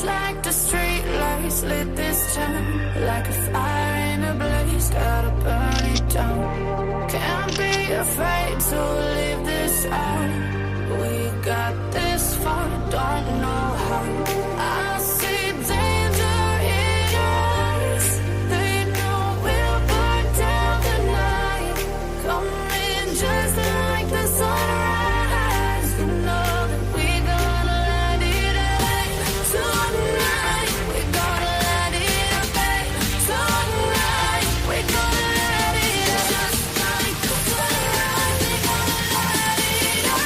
like the street lights lit this town, like a fire in a blaze, gotta burn it down. Can't be afraid to leave this out. We got this far, don't know how. I see danger in your eyes. They know we'll burn down the night. Coming just like the sunrise. You know that we gonna light it up tonight. We gonna light it up tonight. We gonna light it up just like the sunrise. We gonna light it up.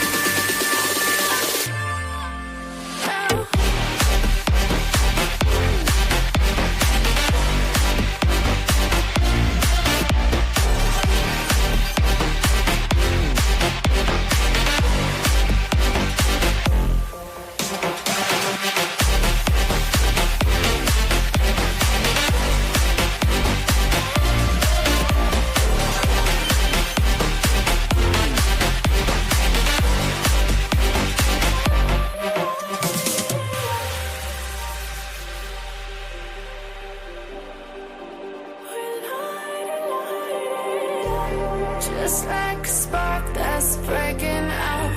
Just like a spark that's breaking out.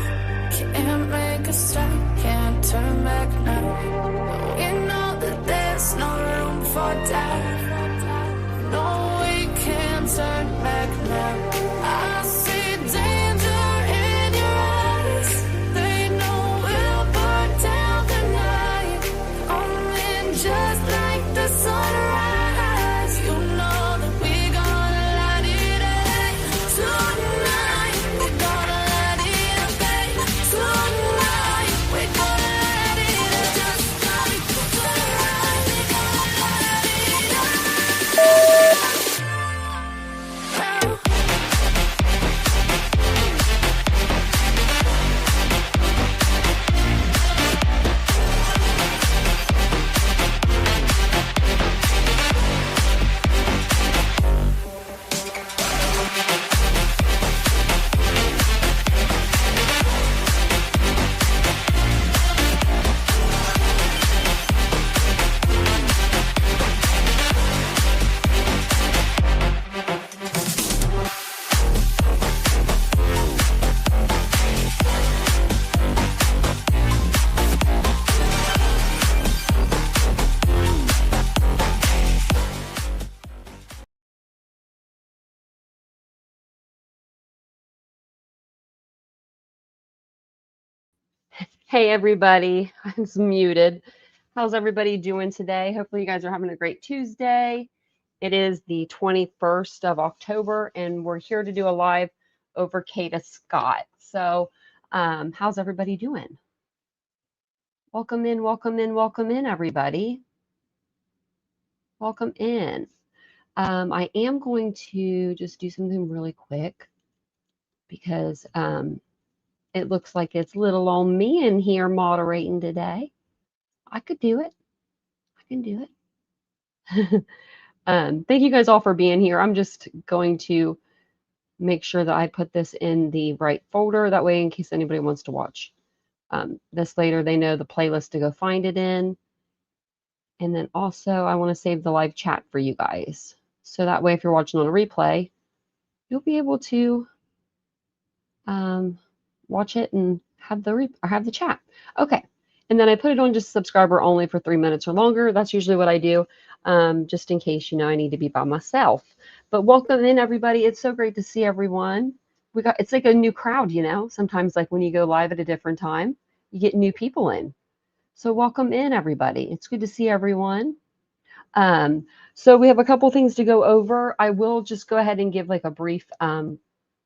Can't make a stop, can't turn back now. We know that there's no room for doubt. No, we can't turn back now. I see danger in your eyes. They know we'll burn down the night. Coming just like the sunrise. You know that we gonna light it up tonight. We gonna light it up tonight. We gonna light it up just like the sunrise. We gonna light it up. Hey everybody, I was muted. How's everybody doing today? Hopefully you guys are having a great Tuesday. It is the 21st of October and we're here to do a live over Kada Scott. So how's everybody doing? Welcome in, welcome in, welcome in everybody. Welcome in. I am going to just do something really quick because it looks like it's little old me in here moderating today. I could do it. I can do it. Thank you guys all for being here. I'm just going to make sure that I put this in the right folder. That way, in case anybody wants to watch this later, they know the playlist to go find it in. And then also, I want to save the live chat for you guys. So that way, if you're watching on a replay, you'll be able to watch it and have the chat. Okay. And then I put it on just subscriber only for 3 minutes or longer. That's usually what I do, just in case, you know, I need to be by myself. But welcome in, everybody. It's so great to see everyone. It's like a new crowd, you know. Sometimes, like when you go live at a different time, you get new people in. So welcome in, everybody. It's good to see everyone. So we have a couple things to go over. I will just go ahead and give like a brief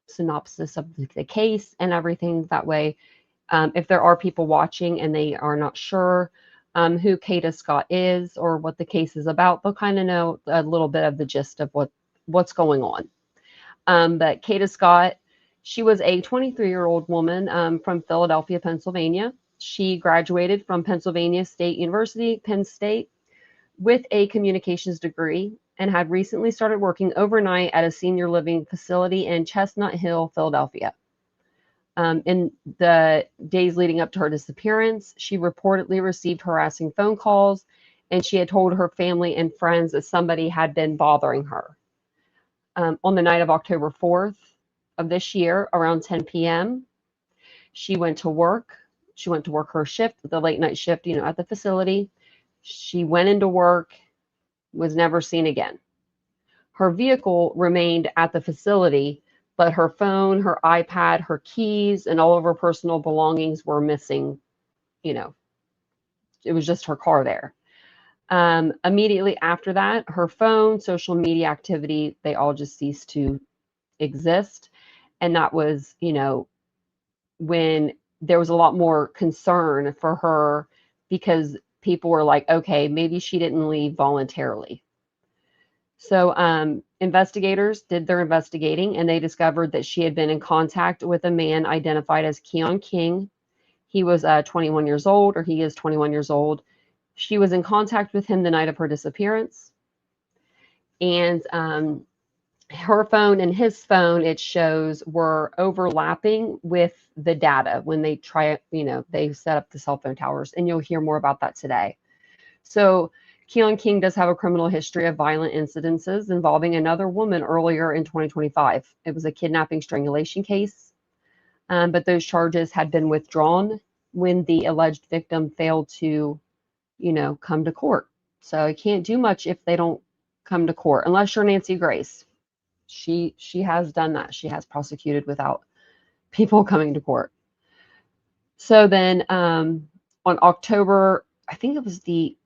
synopsis of the case and everything. That way, if there are people watching and they are not sure who Kada Scott is or what the case is about, they'll kind of know a little bit of the gist of what's going on. But Kada Scott, she was a 23-year-old woman from Philadelphia, Pennsylvania. She graduated from Pennsylvania State University, Penn State, with a communications degree and had recently started working overnight at a senior living facility in Chestnut Hill, Philadelphia. In the days leading up to her disappearance, she reportedly received harassing phone calls, and she had told her family and friends that somebody had been bothering her. On the night of October 4th of this year, around 10 p.m., she went to work. She went to work her shift, the late night shift, at the facility. She went into work, was never seen again. Her vehicle remained at the facility, but her phone, her iPad, her keys, and all of her personal belongings were missing. It was just her car there. Immediately after that, her phone, social media activity, they all just ceased to exist. And that was, when there was a lot more concern for her because people were like, okay, maybe she didn't leave voluntarily. So investigators did their investigating, and they discovered that she had been in contact with a man identified as Keon King. He was 21 years old, or he is 21 years old. She was in contact with him the night of her disappearance. And her phone and his phone, it shows, were overlapping with the data when they they set up the cell phone towers. And you'll hear more about that today. So Keon King does have a criminal history of violent incidences involving another woman earlier in 2025. It was a kidnapping strangulation case, but those charges had been withdrawn when the alleged victim failed to, come to court. So you can't do much if they don't come to court, unless you're Nancy Grace. She has done that. She has prosecuted without people coming to court. So then on October, I think it was the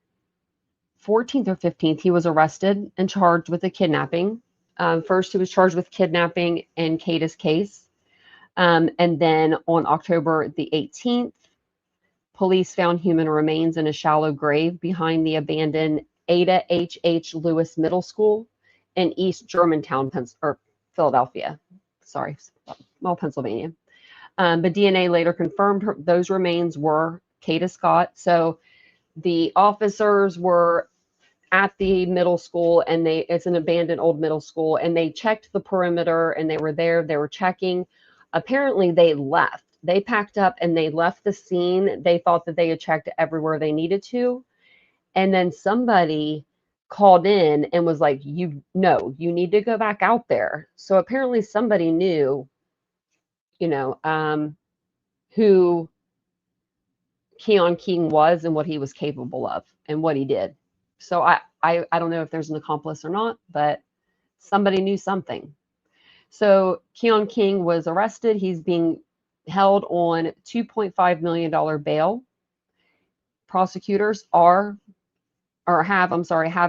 14th or 15th, he was arrested and charged with a kidnapping. First, he was charged with kidnapping in Kada's case. And then on October the 18th, police found human remains in a shallow grave behind the abandoned Ada H.H. Lewis Middle School in East Germantown, Philadelphia. Sorry, Pennsylvania. But DNA later confirmed those remains were Kada Scott. So the officers were at the middle school, and it's an abandoned old middle school, and they checked the perimeter, and they were checking. Apparently they left. They packed up and they left the scene. They thought that they had checked everywhere they needed to. And then somebody called in and was like, you need to go back out there. So apparently somebody knew, who Keon King was and what he was capable of and what he did. So I don't know if there's an accomplice or not, but somebody knew something. So Keon King was arrested. He's being held on $2.5 million bail. Prosecutors have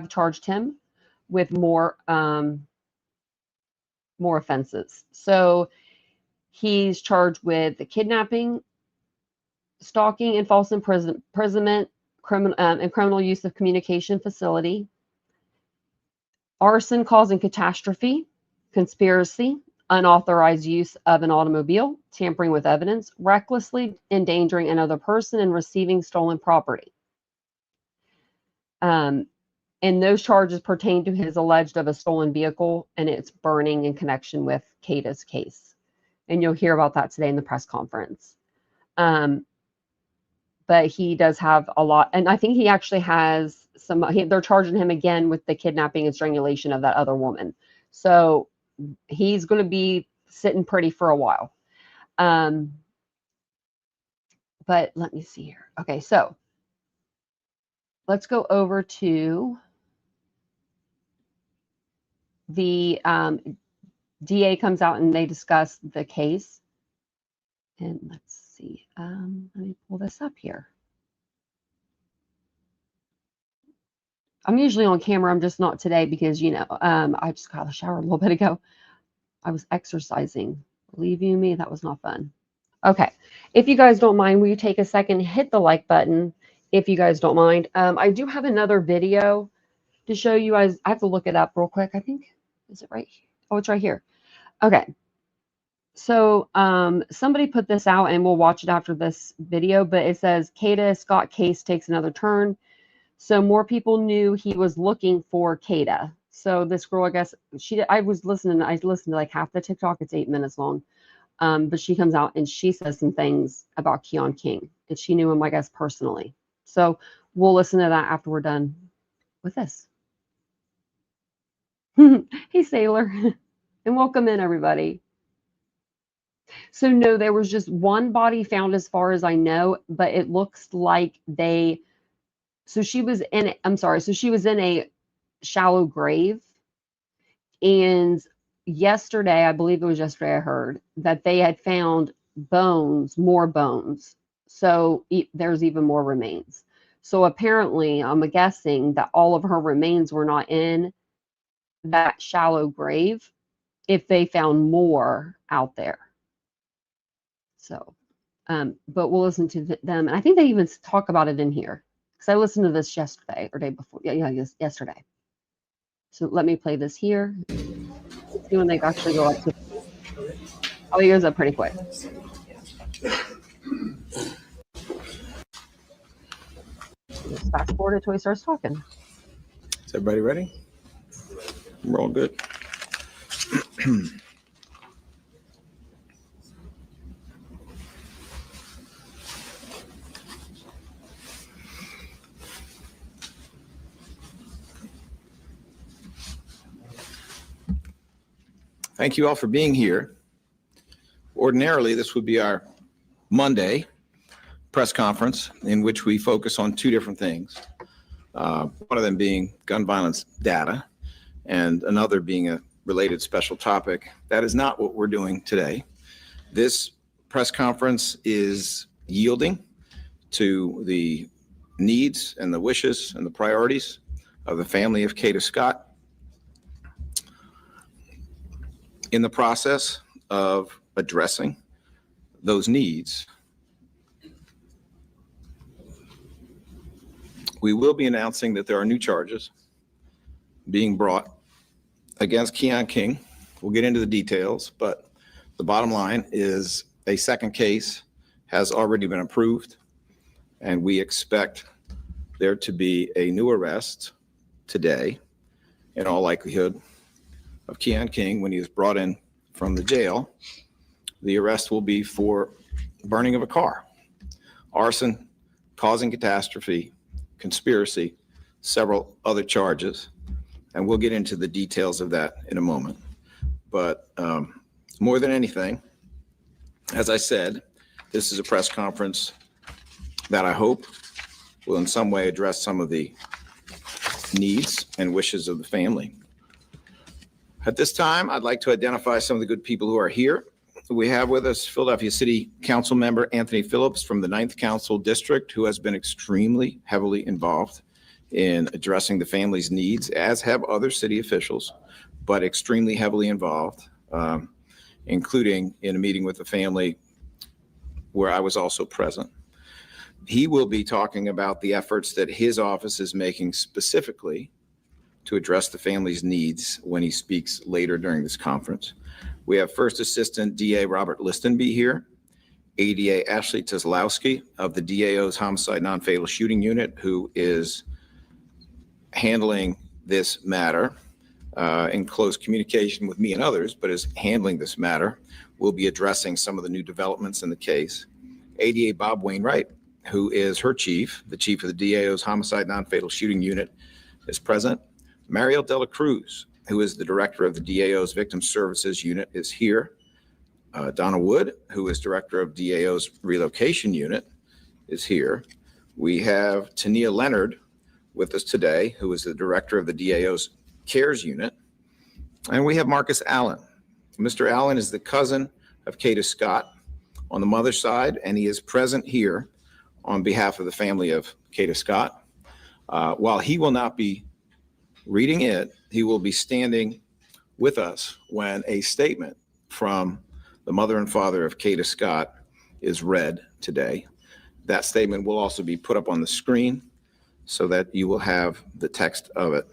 charged him with more offenses. So he's charged with the kidnapping, stalking, and false imprisonment, and criminal use of communication facility, arson causing catastrophe, conspiracy, unauthorized use of an automobile, tampering with evidence, recklessly endangering another person, and receiving stolen property. And those charges pertain to his alleged of a stolen vehicle and its burning in connection with Kada's case. And you'll hear about that today in the press conference. But he does have a lot, and I think he actually has they're charging him again with the kidnapping and strangulation of that other woman. So he's going to be sitting pretty for a while. But let me see here. Okay, so let's go over to the DA comes out and they discuss the case. And let's see, let me pull this up here. I'm usually on camera. I'm just not today because, I just got out of the shower a little bit ago. I was exercising. Believe you me, that was not fun. Okay. If you guys don't mind, will you take a second, hit the like button if you guys don't mind. I do have another video to show you guys. I have to look it up real quick. I think, is it right here? Oh, it's right here. Okay. So somebody put this out, and we'll watch it after this video, but it says Kada Scott case takes another turn. So more people knew he was looking for Kada. So this girl, I guess I listened to like half the TikTok. It's 8 minutes long. But she comes out and she says some things about Keon King, and she knew him, I guess, personally. So we'll listen to that after we're done with this. Hey, Sailor, and welcome in, everybody. So no, there was just one body found as far as I know, but it looks like so she was in a shallow grave. And yesterday, I believe it was yesterday, I heard that they had found more bones. So there's even more remains. So apparently, I'm guessing that all of her remains were not in that shallow grave if they found more out there. So, but we'll listen to them. And I think they even talk about it in here because I listened to this yesterday or day before. Yeah, yesterday. So let me play this here. See when they actually go up to. Oh, he goes up pretty quick. Just fast forward until he starts talking. Is everybody ready? We're all good. Thank you all for being here. Ordinarily, this would be our Monday press conference in which we focus on two different things. One of them being gun violence data and another being a related special topic. That is not what we're doing today. This press conference is yielding to the needs and the wishes and the priorities of the family of Kada Scott in the process of addressing those needs. We will be announcing that there are new charges being brought against Keon King. We'll get into the details, but the bottom line is a second case has already been approved, and we expect there to be a new arrest today, in all likelihood, of Keon King when he is brought in from the jail. The arrest will be for burning of a car, arson, causing catastrophe, conspiracy, several other charges, and we'll get into the details of that in a moment. But more than anything, as I said, this is a press conference that I hope will in some way address some of the needs and wishes of the family. At this time, I'd like to identify some of the good people who are here. We have with us Philadelphia City Council member Anthony Phillips from the 9th Council District, who has been extremely heavily involved in addressing the family's needs, as have other city officials, but extremely heavily involved, including in a meeting with the family where I was also present. He will be talking about the efforts that his office is making specifically to address the family's needs when he speaks later during this conference. We have First Assistant DA Robert Listenby here, ADA Ashley Kozlowski of the DAO's Homicide Non-Fatal Shooting Unit, who is handling this matter in close communication with me and others, but is handling this matter. We'll be addressing some of the new developments in the case. ADA Bob Wainwright, who is her chief, the chief of the DAO's Homicide Non-Fatal Shooting Unit, is present. Mariel Dela Cruz, who is the director of the DAO's Victim Services Unit, is here. Donna Wood, who is director of DAO's Relocation Unit, is here. We have Tania Leonard with us today, who is the director of the DAO's CARES Unit. And we have Marcus Allen. Mr. Allen is the cousin of Kada Scott on the mother's side, and he is present here on behalf of the family of Kada Scott. While he will not be reading it, he will be standing with us when a statement from the mother and father of Kada Scott is read today. That statement will also be put up on the screen so that you will have the text of it.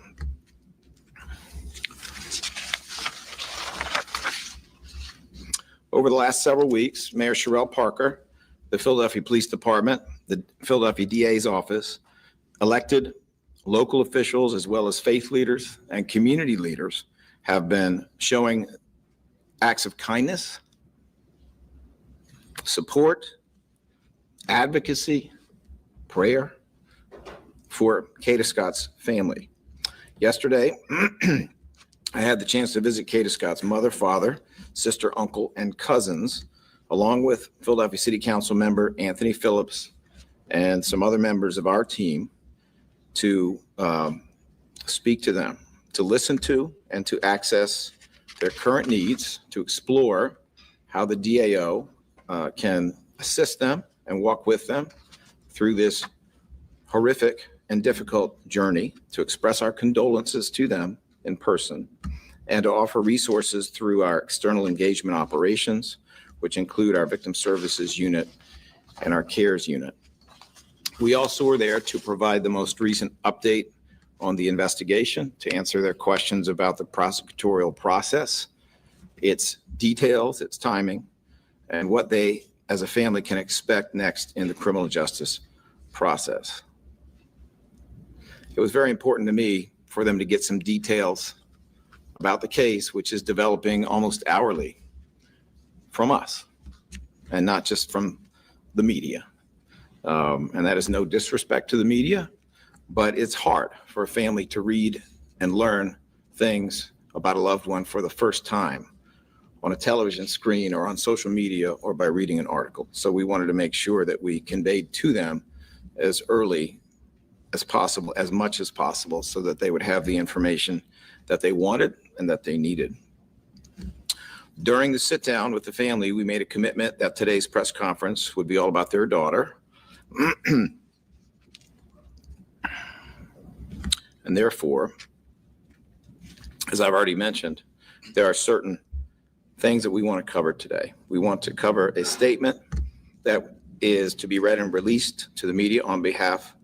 Over the last several weeks, Mayor Sherelle Parker, the Philadelphia Police Department, the Philadelphia DA's office, elected local officials, as well as faith leaders and community leaders, have been showing acts of kindness support, advocacy, prayer for Kada Scott's family. Yesterday, I had the chance to visit Kada Scott's mother, father, sister, uncle, and cousins, along with Philadelphia City Council member Anthony Phillips and some other members of our team to speak to them, to listen to, and to access their current needs, to explore how the DAO can assist them and walk with them through this horrific and difficult journey, to express our condolences to them in person, and to offer resources through our external engagement operations, which include our victim services unit and our CARES unit. We also were there to provide the most recent update on the investigation, to answer their questions about the prosecutorial process, its details, its timing, and what they as a family can expect next in the criminal justice process. It was very important to me for them to get some details about the case, which is developing almost hourly from us and not just from the media. And that is no disrespect to the media, but it's hard for a family to read and learn things about a loved one for the first time on a television screen or on social media or by reading an article. So we wanted to make sure that we conveyed to them as early as possible, as much as possible, so that they would have the information that they wanted and that they needed. During the sit down with the family, we made a commitment that today's press conference would be all about their daughter. And therefore, as I've already mentioned, there are certain things that we want to cover today. We want to cover a statement that is to be read and released to the media on behalf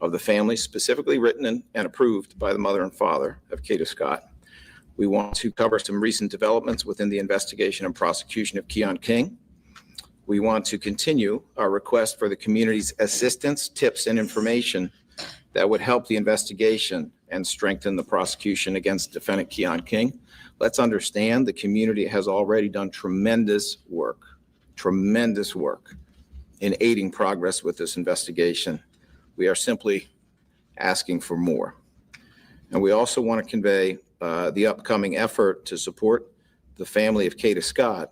of the family, specifically written and approved by the mother and father of Kada Scott. We want to cover some recent developments within the investigation and prosecution of Keon King. We want to continue our request for the community's assistance, tips, and information that would help the investigation and strengthen the prosecution against defendant Keon King. Let's understand the community has already done tremendous work in aiding progress with this investigation. We are simply asking for more. And we also want to convey the upcoming effort to support the family of Kada Scott,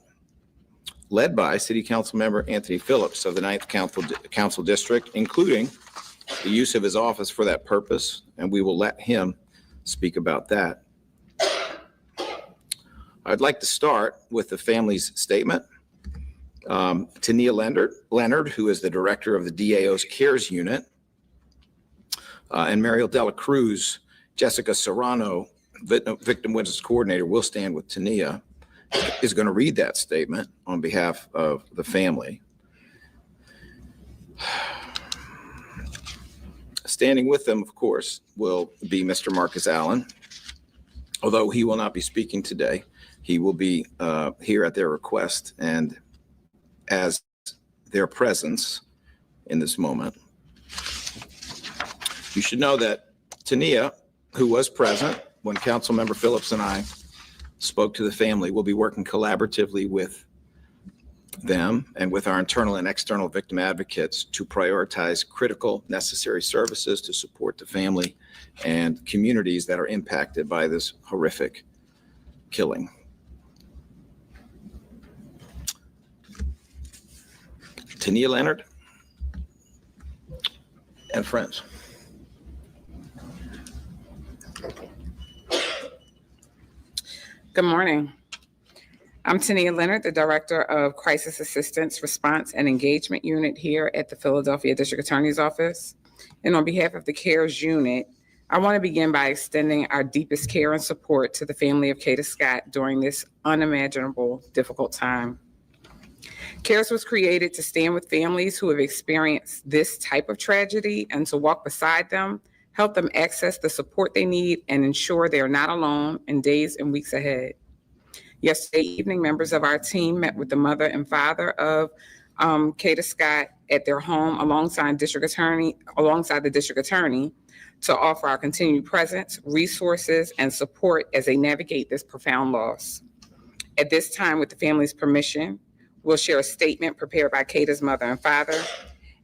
led by City Council member Anthony Phillips of the 9th Council District, including the use of his office for that purpose, and we will let him speak about that. I'd like to start with the family's statement. Tania Leonard, who is the director of the DAO's CARES unit, and Mariel Dela Cruz, Jessica Serrano, victim witness coordinator, will stand with Tania, is going to read that statement on behalf of the family. Standing with them, of course, will be Mr. Marcus Allen. Although he will not be speaking today, he will be here at their request and as their presence in this moment. You should know that Tania, who was present when Councilmember Phillips and I spoke to the family, will be working collaboratively with them and with our internal and external victim advocates to prioritize critical necessary services to support the family and communities that are impacted by this horrific killing. Tania Leonard and friends. Good morning. I'm Tania Leonard, the Director of Crisis Assistance, Response, and Engagement Unit here at the Philadelphia District Attorney's Office. And on behalf of the CARES unit, I want to begin by extending our deepest care and support to the family of Kada Scott during this unimaginable, difficult time. CARES was created to stand with families who have experienced this type of tragedy and to walk beside them, help them access the support they need, and ensure they are not alone in days and weeks ahead. Yesterday evening, members of our team met with the mother and father of Kada Scott at their home alongside the district attorney to offer our continued presence, resources, and support as they navigate this profound loss. At this time, with the family's permission, We'll share a statement prepared by Kada's mother and father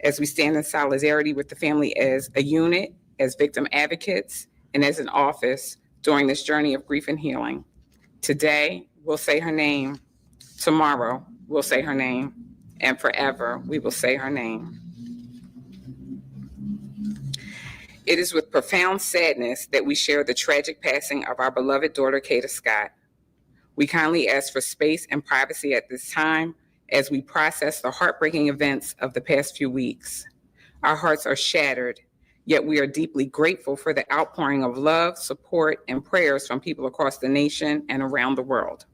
as we stand in solidarity with the family as a unit, as victim advocates, and as an office during this journey of grief and healing. Today, we'll say her name. Tomorrow, we'll say her name. And forever, we will say her name. It is with profound sadness that we share the tragic passing of our beloved daughter, Kada Scott. We kindly ask for space and privacy at this time as we process the heartbreaking events of the past few weeks. Our hearts are shattered, yet we are deeply grateful for the outpouring of love, support, and prayers from people across the nation and around the world.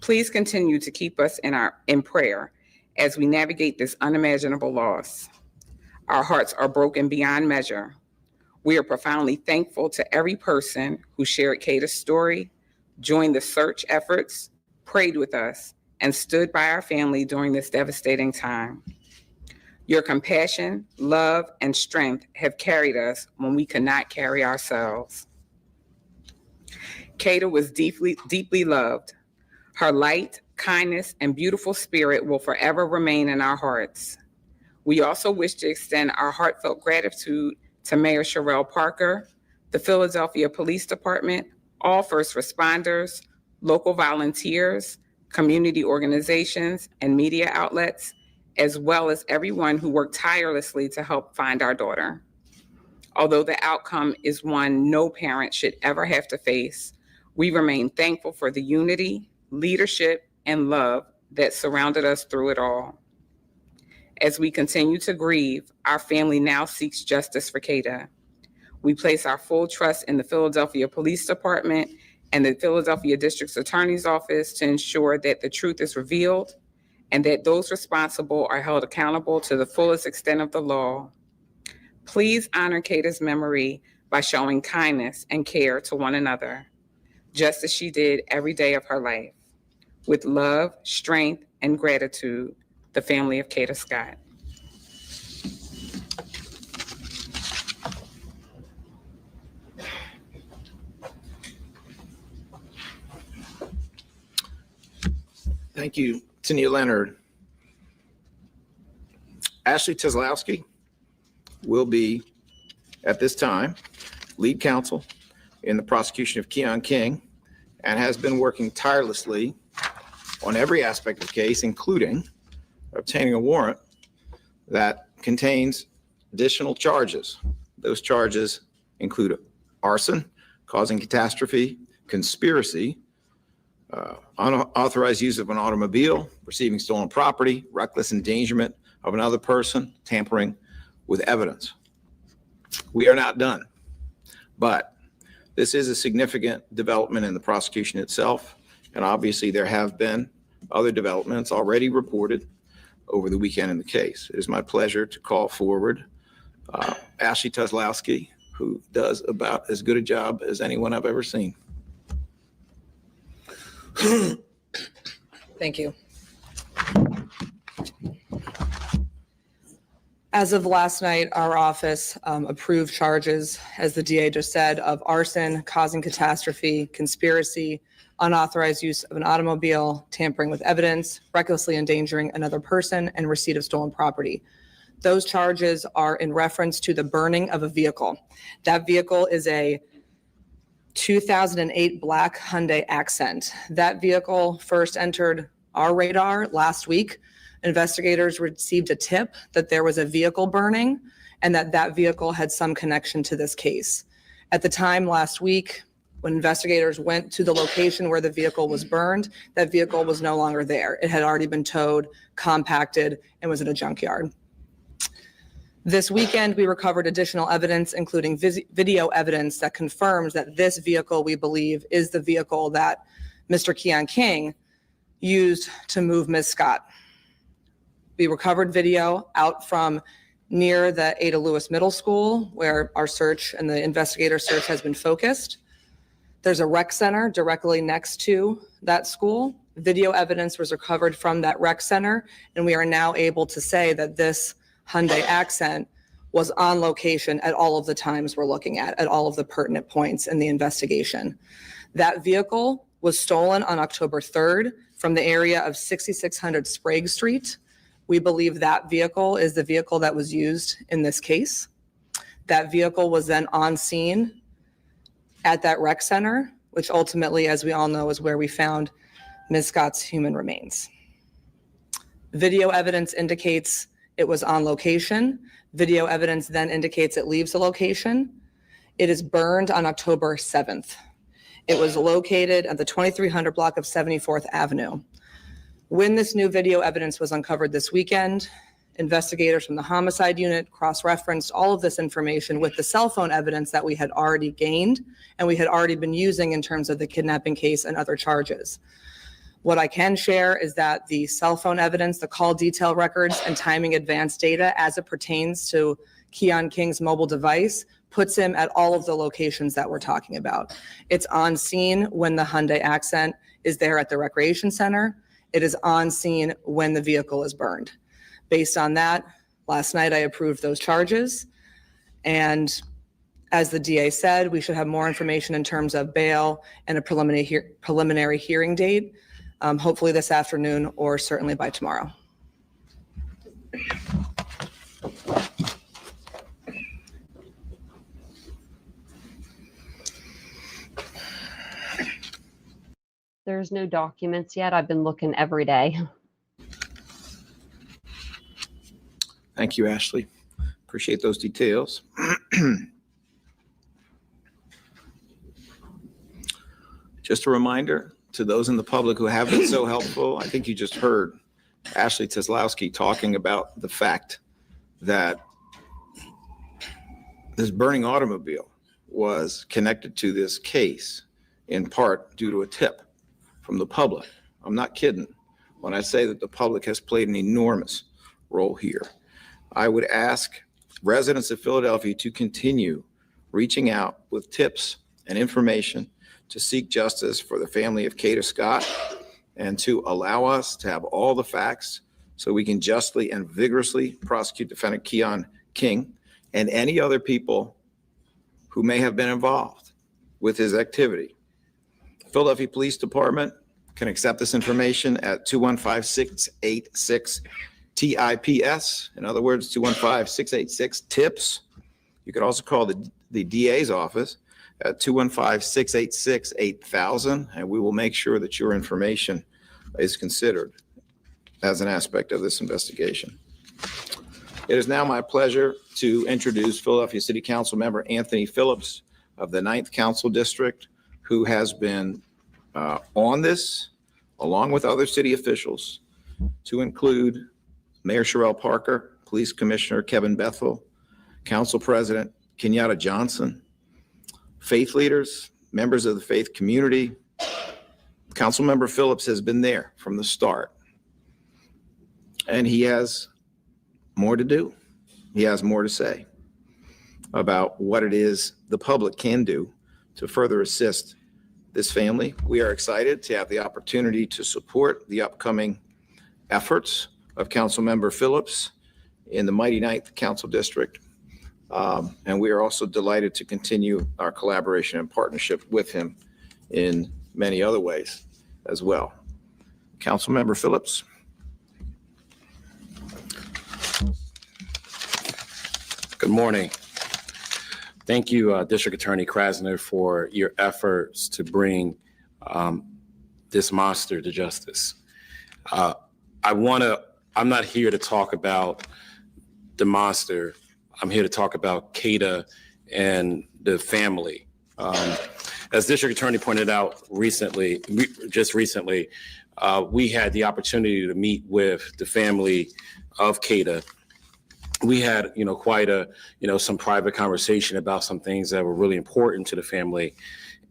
Please continue to keep us in prayer as we navigate this unimaginable loss. Our hearts are broken beyond measure. We are profoundly thankful to every person who shared Kada's story, joined the search efforts, prayed with us, and stood by our family during this devastating time. Your compassion, love, and strength have carried us when we could not carry ourselves. Kada was deeply, deeply loved. Her light, kindness, and beautiful spirit will forever remain in our hearts. We also wish to extend our heartfelt gratitude to Mayor Sherelle Parker, the Philadelphia Police Department, all first responders, local volunteers, community organizations, and media outlets, as well as everyone who worked tirelessly to help find our daughter. Although the outcome is one no parent should ever have to face, we remain thankful for the unity, leadership, and love that surrounded us through it all. As we continue to grieve, our family now seeks justice for Kada. We place our full trust in the Philadelphia Police Department and the Philadelphia District Attorney's Office to ensure that the truth is revealed and that those responsible are held accountable to the fullest extent of the law. Please honor Kada's memory by showing kindness and care to one another, just as she did every day of her life. With love, strength, and gratitude, the family of Kada Scott. Thank you, Tania Leonard. Ashley Teslowski will be, at this time, lead counsel in the prosecution of Keon King and has been working tirelessly on every aspect of the case, including obtaining a warrant that contains additional charges. Those charges include arson, causing catastrophe, conspiracy, unauthorized use of an automobile, receiving stolen property, reckless endangerment of another person, tampering with evidence. We are not done, but this is a significant development in the prosecution itself, and obviously there have been other developments already reported over the weekend in the case. It is my pleasure to call forward Ashley Teslowski, who does about as good a job as anyone I've ever seen. Thank you. As of last night, our office approved charges, as the DA just said, of arson, causing catastrophe, conspiracy, unauthorized use of an automobile, tampering with evidence, recklessly endangering another person, and receipt of stolen property. Those charges are in reference to the burning of a vehicle. That vehicle is a 2008 black Hyundai Accent. That vehicle first entered our radar last week. Investigators received a tip that there was a vehicle burning and that vehicle had some connection to this case. At the time last week, when investigators went to the location where the vehicle was burned, that vehicle was no longer there. It had already been towed, compacted, and was in a junkyard. This weekend, we recovered additional evidence, including video evidence that confirms that this vehicle, we believe, is the vehicle that Mr. Keon King used to move Ms. Scott. We recovered video out from near the Ada Lewis Middle School, where our search and the investigator search has been focused. There's a rec center directly next to that school. Video evidence was recovered from that rec center, and we are now able to say that this Hyundai Accent was on location at all of the times we're looking at all of the pertinent points in the investigation. That vehicle was stolen on October 3rd from the area of 6600 Sprague Street. We believe that vehicle is the vehicle that was used in this case. That vehicle was then on scene at that rec center, which ultimately, as we all know, is where we found Ms. Scott's human remains. Video evidence indicates it was on location. Video evidence then indicates it leaves the location. It is burned on October 7th. It was located at the 2300 block of 74th Avenue. When this new video evidence was uncovered this weekend, investigators from the homicide unit cross-referenced all of this information with the cell phone evidence that we had already gained and we had already been using in terms of the kidnapping case and other charges. What I can share is that the cell phone evidence, the call detail records, and timing advance data as it pertains to Keon King's mobile device puts him at all of the locations that we're talking about. It's on scene when the Hyundai Accent is there at the recreation center. It is on scene when the vehicle is burned. Based on that, last night I approved those charges. And as the DA said, we should have more information in terms of bail and a preliminary hearing date, hopefully this afternoon or certainly by tomorrow. There's no documents yet. I've been looking every day. Thank you, Ashley. Appreciate those details. Just a reminder to those in the public who have been so helpful. I think you just heard Ashley Teslowski talking about the fact that this burning automobile was connected to this case in part due to a tip from the public. I'm not kidding when I say that the public has played an enormous role here. I would ask residents of Philadelphia to continue reaching out with tips and information to seek justice for the family of Kada Scott and to allow us to have all the facts so we can justly and vigorously prosecute defendant Keon King and any other people who may have been involved with his activity. Philadelphia Police Department can accept this information at 215-686-TIPS. In other words, 215-686-TIPS. You could also call the DA's office at 215-686-8000, and we will make sure that your information is considered as an aspect of this investigation. It is now my pleasure to introduce Philadelphia City Council member Anthony Phillips of the 9th Council District, who has been on this, along with other city officials, to include Mayor Sherelle Parker, Police Commissioner Kevin Bethel, Council President Kenyatta Johnson, faith leaders, members of the faith community. Councilmember Phillips has been there from the start, and he has more to do. He has more to say about what it is the public can do to further assist this family. We are excited to have the opportunity to support the upcoming efforts of Councilmember Phillips in the mighty 9th Council District. And we are also delighted to continue our collaboration and partnership with him in many other ways as well. Councilmember Phillips. Good morning. Thank you, District Attorney Krasner, for your efforts to bring this monster to justice. I'm not here to talk about the monster. I'm here to talk about Kada and the family. As District Attorney pointed out recently, we had the opportunity to meet with the family of Kada. We had, quite some private conversation about some things that were really important to the family.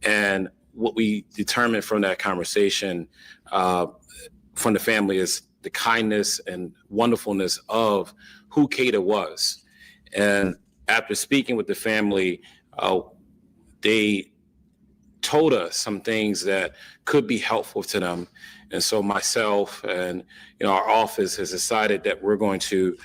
And what we determined from that conversation from the family is the kindness and wonderfulness of who Kada was. And after speaking with the family, they told us some things that could be helpful to them. And so myself and our office has decided that we're going to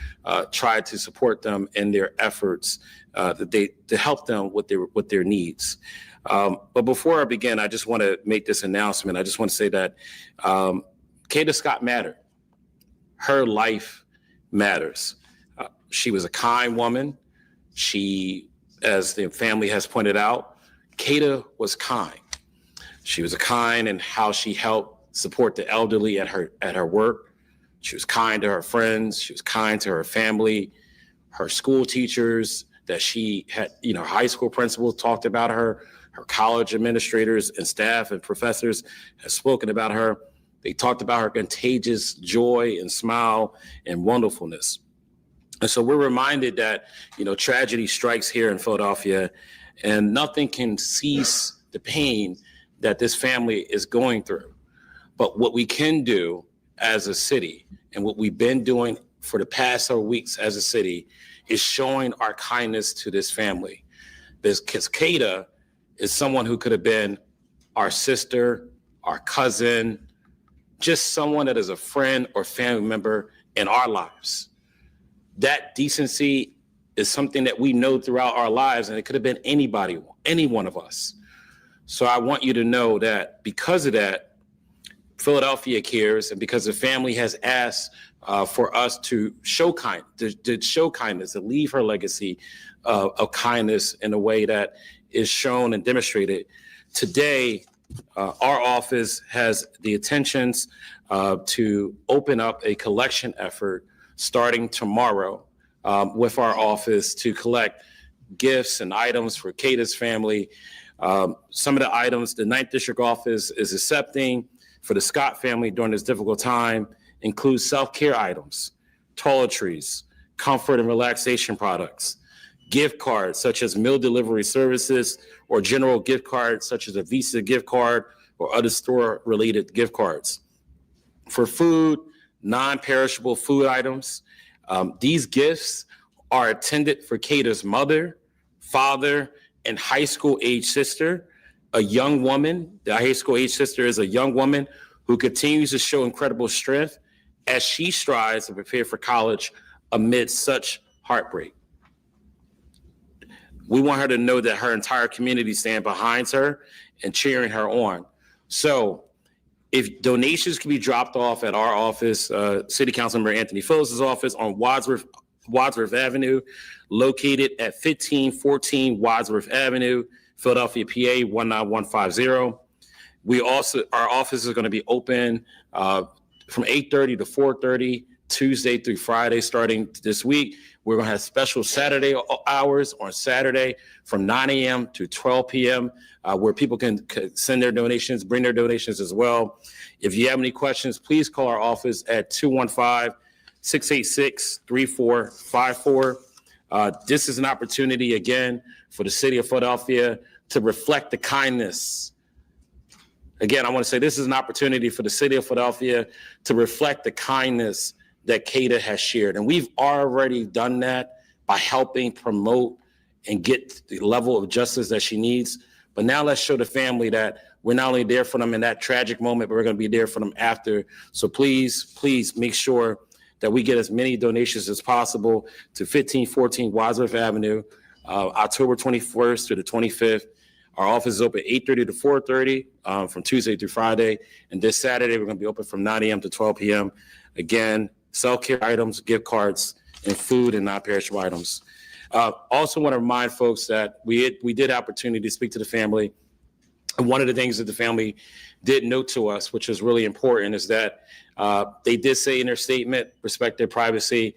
try to support them in their efforts to help them with their needs. But before I begin, I just want to make this announcement. I just want to say that Kada Scott mattered. Her life matters. She was a kind woman. She, as the family has pointed out, Kada was kind. She was kind in how she helped support the elderly at her work. She was kind to her friends. She was kind to her family. Her school teachers that she had, high school principals talked about her. Her college administrators and staff and professors have spoken about her. They talked about her contagious joy and smile and wonderfulness. And so we're reminded that, tragedy strikes here in Philadelphia, and nothing can cease the pain that this family is going through. But what we can do as a city, and what we've been doing for the past several weeks as a city, is showing our kindness to this family. Because Kada is someone who could have been our sister, our cousin, just someone that is a friend or family member in our lives. That decency is something that we know throughout our lives, and it could have been anybody, any one of us. So I want you to know that because of that, Philadelphia cares, and because the family has asked for us to show kindness, to leave her legacy of kindness in a way that is shown and demonstrated. Today, our office has the intentions to open up a collection effort starting tomorrow with our office to collect gifts and items for Kada's family. Some of the items the 9th District Office is accepting for the Scott family during this difficult time include self-care items, toiletries, comfort and relaxation products, gift cards such as meal delivery services, or general gift cards such as a Visa gift card or other store-related gift cards. For food, non-perishable food items, these gifts are intended for Kada's mother, father, and high school age sister, a young woman. The high school age sister is a young woman who continues to show incredible strength as she strives to prepare for college amid such heartbreak. We want her to know that her entire community stands behind her and cheering her on. So if donations can be dropped off at our office, City Councilmember Anthony Phillips' office on Wadsworth Avenue, located at 1514 Wadsworth Avenue, Philadelphia, PA 19150. Our office is going to be open from 8:30 to 4:30, Tuesday through Friday, starting this week. We're going to have special Saturday hours on Saturday from 9 a.m. to 12 p.m. Where people can send their donations, bring their donations as well. If you have any questions, please call our office at 215-686-3454. This is an opportunity, again, for the city of Philadelphia to reflect the kindness. Again, I want to say this is an opportunity for the city of Philadelphia to reflect the kindness that Kada has shared. And we've already done that by helping promote and get the level of justice that she needs. But now let's show the family that we're not only there for them in that tragic moment, but we're going to be there for them after. So please make sure that we get as many donations as possible to 1514 Wadsworth Avenue, October 21st to the 25th. Our office is open 8:30 to 4:30 from Tuesday through Friday. And this Saturday, we're going to be open from 9 a.m. to 12 p.m. Again, self-care items, gift cards, and food and non-perishable items. Also want to remind folks that we did opportunity to speak to the family. And one of the things that the family did note to us, which is really important, is that they did say in their statement, respect their privacy.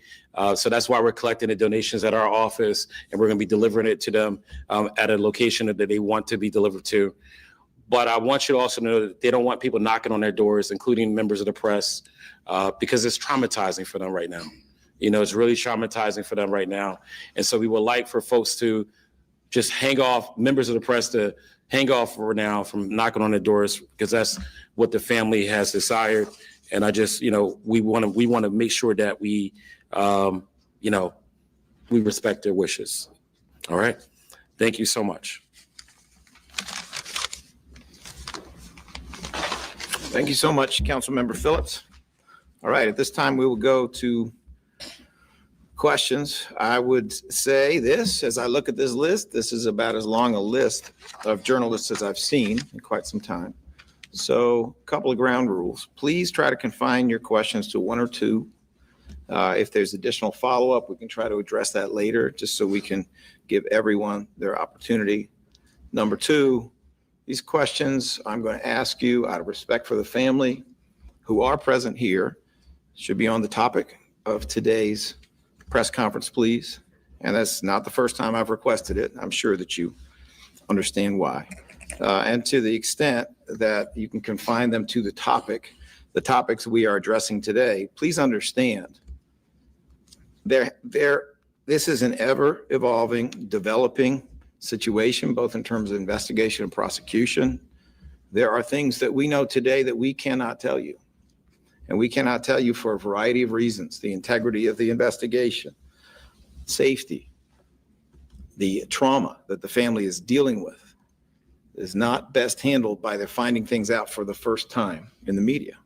So that's why we're collecting the donations at our office, and we're going to be delivering it to them at a location that they want to be delivered to. But I want you to also know that they don't want people knocking on their doors, including members of the press, because it's traumatizing for them right now. It's really traumatizing for them right now. And so we would like for folks to just hang off, members of the press to hang off for now from knocking on their doors, because that's what the family has desired. And I just, we want to make sure that we respect their wishes. All right. Thank you so much. Thank you so much, Councilmember Phillips. All right, at this time, we will go to questions. I would say this, as I look at this list, this is about as long a list of journalists as I've seen in quite some time. So a couple of ground rules. Please try to confine your questions to one or two. If there's additional follow-up, we can try to address that later, just so we can give everyone their opportunity. Number two, these questions I'm going to ask you out of respect for the family who are present here should be on the topic of today's press conference, please. And that's not the first time I've requested it. I'm sure that you understand why. And to the extent that you can confine them to the topics we are addressing today, please understand this is an ever evolving, developing situation, both in terms of investigation and prosecution. There are things that we know today that we cannot tell you. And we cannot tell you for a variety of reasons: the integrity of the investigation, safety, the trauma that the family is dealing with is not best handled by their finding things out for the first time in the media.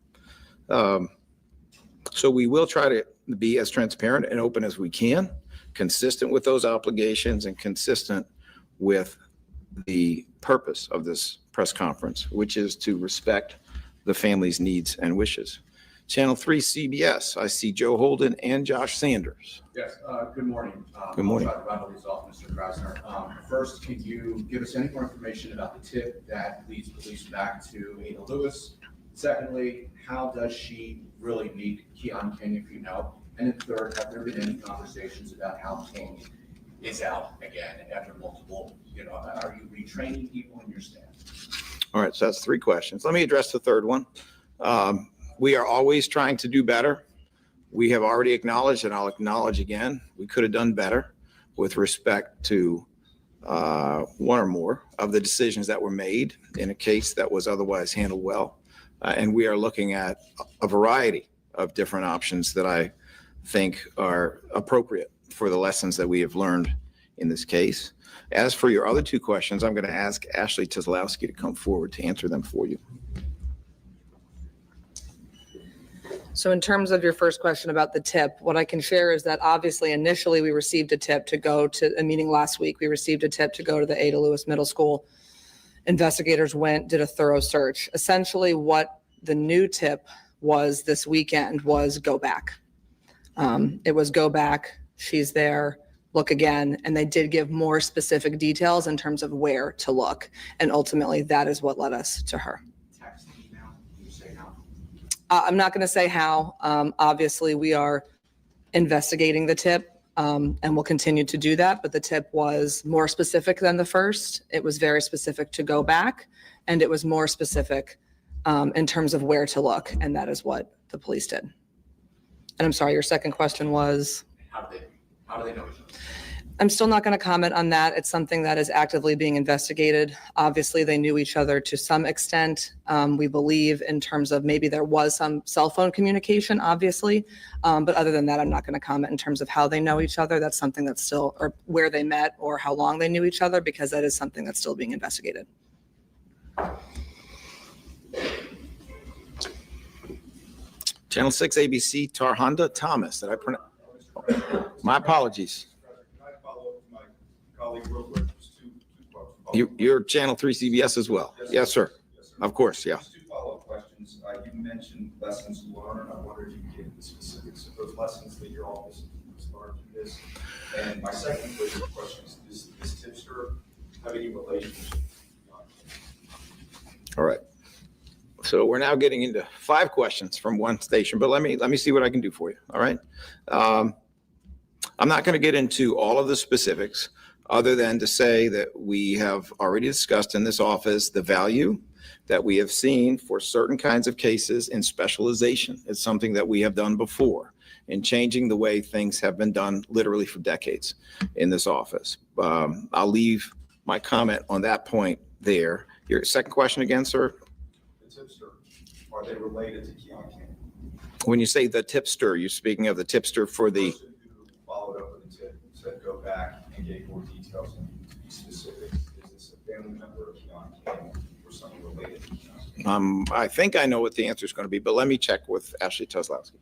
So we will try to be as transparent and open as we can, consistent with those obligations and consistent with the purpose of this press conference, which is to respect the family's needs and wishes. Channel 3 CBS, I see Joe Holden and Josh Sanders. Yes, good morning. Good morning. I'll try to rattle these off, Mr. Krasner. First, can you give us any more information about the tip that leads police back to Ada Lewis? Secondly, how does she really meet Keon King, if you know? And then third, have there been any conversations about how King is out again after multiple, are you retraining people in your staff? All right, so that's three questions. Let me address the third one. We are always trying to do better. We have already acknowledged, and I'll acknowledge again, we could have done better with respect to one or more of the decisions that were made in a case that was otherwise handled well. And we are looking at a variety of different options that I think are appropriate for the lessons that we have learned in this case. As for your other two questions, I'm going to ask Ashley Tizlowski to come forward to answer them for you. So in terms of your first question about the tip, what I can share is that obviously initially we received a tip to go to a meeting last week. We received a tip to go to the Ada Lewis Middle School. Investigators went, did a thorough search. Essentially what the new tip was this weekend was go back. It was go back, she's there, look again, and they did give more specific details in terms of where to look. And ultimately that is what led us to her. Text, email, can you say how? I'm not going to say how. Obviously, we are investigating the tip and we'll continue to do that. But the tip was more specific than the first. It was very specific to go back, and it was more specific in terms of where to look. And that is what the police did. And I'm sorry, your second question was? How do they know each other? I'm still not going to comment on that. It's something that is actively being investigated. Obviously, they knew each other to some extent. We believe in terms of maybe there was some cell phone communication, obviously. But other than that, I'm not going to comment in terms of how they know each other. That's something that's still, or where they met or how long they knew each other, because that is something that's still being investigated. Channel 6 ABC, Tarhonda Thomas. Did I pronounce? My apologies. Can I follow up with my colleague real quick? Just two quotes. You're Channel 3 CBS as well? Yes, sir. Yes, sir. Of course, yeah. Just two follow-up questions. You mentioned lessons learned. I wondered if you could give the specifics of those lessons that your office has learned from this. And my second question is, does this tipster have any relationship? All right. So we're now getting into 5 questions from one station, but let me see what I can do for you. All right. I'm not going to get into all of the specifics other than to say that we have already discussed in this office the value that we have seen for certain kinds of cases in specialization. It's something that we have done before in changing the way things have been done literally for decades in this office. I'll leave my comment on that point there. Your second question again, sir? The tipster, are they related to Keon King? When you say the tipster, you're speaking of the tipster for the... The person who followed up with a tip, said go back and gave more details, and to be specific, is this a family member of Keon King or someone related to Keon King? I think I know what the answer is going to be, but let me check with Ashley Tuzlowski.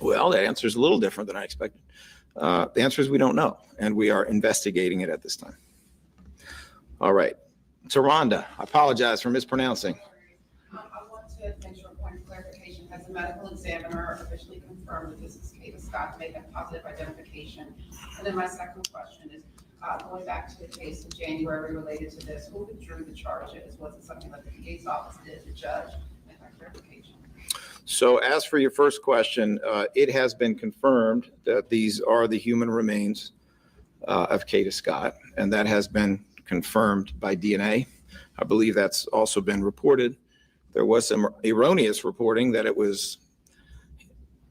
Well, that answer is a little different than I expected. The answer is we don't know, and we are investigating it at this time. All right. Taronda, I apologize for mispronouncing. I want to make sure, point of clarification, has the medical examiner officially confirmed that this is Kada Scott, made a positive identification? And then my second question is, going back to the case in January related to this, who withdrew the charges? Was it something that the PA's office did, the judge? Make that clarification. So as for your first question, it has been confirmed that these are the human remains of Kada Scott, and that has been confirmed by DNA. I believe that's also been reported. There was some erroneous reporting that it was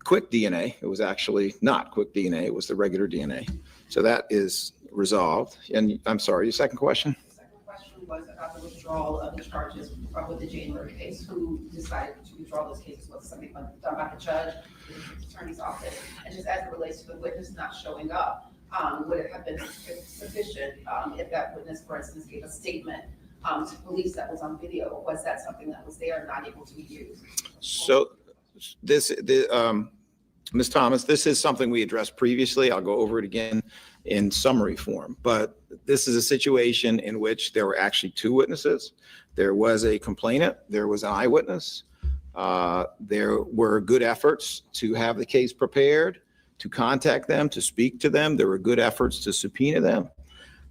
quick DNA. It was actually not quick DNA. It was the regular DNA. So that is resolved. And I'm sorry, your second question? The second question was about the withdrawal of the charges with the January case. Who decided to withdraw those cases? Was it something done by the judge, the district attorney's office? And just as it relates to the witness not showing up, would it have been sufficient if that witness, for instance, gave a statement to police that was on video? Was that something that was there and not able to be used? So Ms. Thomas, this is something we addressed previously. I'll go over it again in summary form, but this is a situation in which there were actually two witnesses. There was a complainant, there was an eyewitness. There were good efforts to have the case prepared, to contact them, to speak to them. There were good efforts to subpoena them.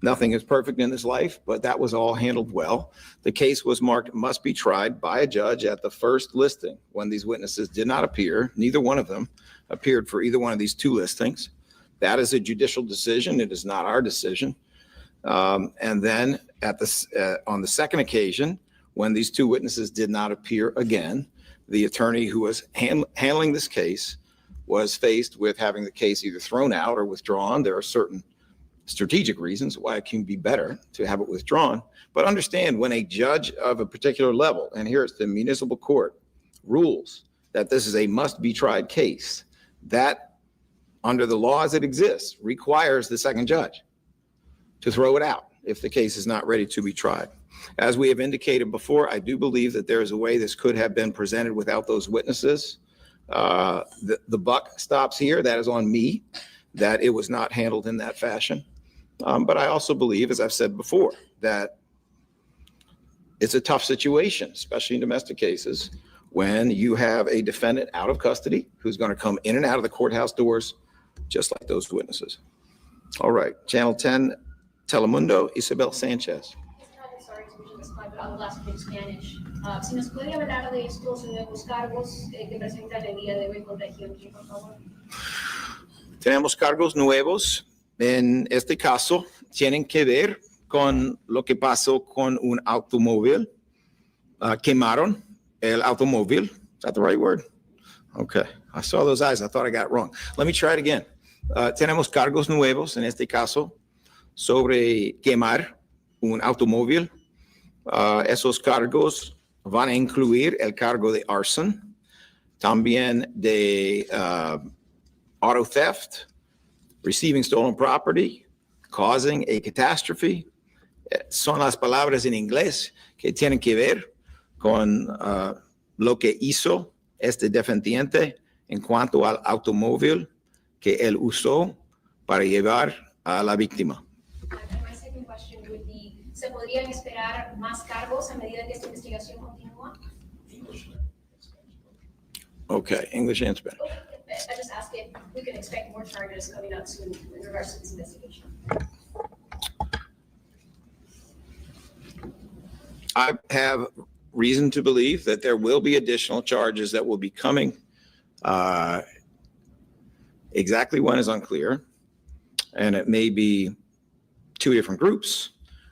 Nothing is perfect in this life, but that was all handled well. The case was marked must be tried by a judge at the first listing when these witnesses did not appear. Neither one of them appeared for either one of these two listings. That is a judicial decision. It is not our decision. And then on the second occasion, when these two witnesses did not appear again, the attorney who was handling this case was faced with having the case either thrown out or withdrawn. There are certain strategic reasons why it can be better to have it withdrawn. But understand, when a judge of a particular level, and here it's the municipal court, rules that this is a must-be-tried case, that under the law as it exists requires the second judge to throw it out if the case is not ready to be tried. As we have indicated before, I do believe that there is a way this could have been presented without those witnesses. The buck stops here. That is on me, that it was not handled in that fashion. But I also believe, as I've said before, that it's a tough situation, especially in domestic cases, when you have a defendant out of custody who's going to come in and out of the courthouse doors, just like those witnesses. All right, Channel 10, Telemundo, Isabel Sanchez. Sorry to mention this, but I'll ask in Spanish. Si nos puede hablar de estos nuevos cargos que presentan el día de hoy contra Hyun-Kim, por favor. Tenemos cargos nuevos. En este caso, tienen que ver con lo que pasó con un automóvil. Quemaron el automóvil. Is that the right word? Okay. I saw those eyes. I thought I got it wrong. Let me try it again. Tenemos cargos nuevos, en este caso, sobre quemar un automóvil. Esos cargos van a incluir el cargo de arson, también de auto theft, receiving stolen property, causing a catastrophe. Son las palabras en inglés que tienen que ver con lo que hizo este defendiente en cuanto al automóvil que él usó para llevar a la víctima. My second question would be, ¿se podrían esperar más cargos a medida que esta investigación continúa? Okay, English and Spanish. I just asked if we can expect more charges coming up soon in regards to this investigation. I have reason to believe that there will be additional charges that will be coming. Exactly when is unclear, and it may be two different groups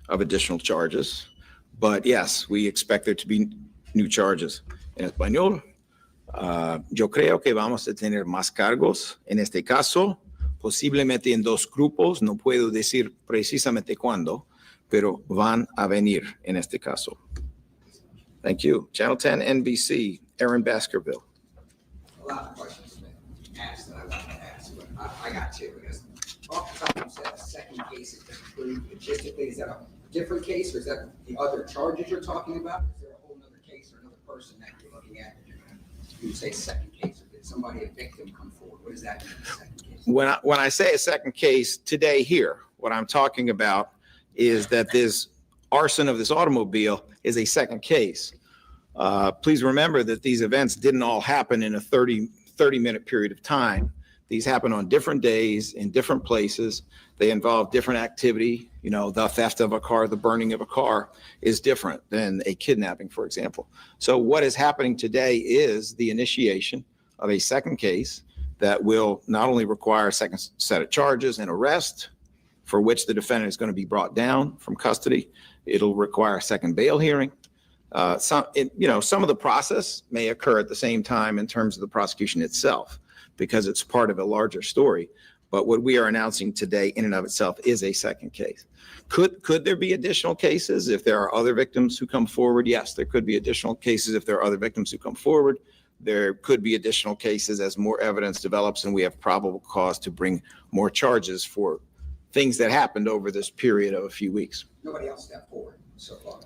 of additional charges. But yes, we expect there to be new charges. En español, yo creo que vamos a tener más cargos. En este caso, posiblemente en dos grupos, no puedo decir precisamente cuándo, pero van a venir en este caso. Thank you. Channel 10 NBC, Aaron Baskerville. A lot of questions have been asked that I want to ask, but I got two. Because off the top, you said a second case is approved logistically. Is that a different case, or is that the other charges you're talking about? Is there a whole other case or another person that you're looking at? You say second case, or did somebody, a victim, come forward? What does that mean in the second case? When I say a second case today here, what I'm talking about is that this arson of this automobile is a second case. Please remember that these events didn't all happen in a 30-minute period of time. These happen on different days in different places. They involve different activity. You know, the theft of a car, the burning of a car is different than a kidnapping, for example. So what is happening today is the initiation of a second case that will not only require a second set of charges and arrest, for which the defendant is going to be brought down from custody. It'll require a second bail hearing. Some of the process may occur at the same time in terms of the prosecution itself, because it's part of a larger story. But what we are announcing today in and of itself is a second case. Could there be additional cases if there are other victims who come forward? Yes, there could be additional cases if there are other victims who come forward. There could be additional cases as more evidence develops and we have probable cause to bring more charges for things that happened over this period of a few weeks. Nobody else stepped forward so far,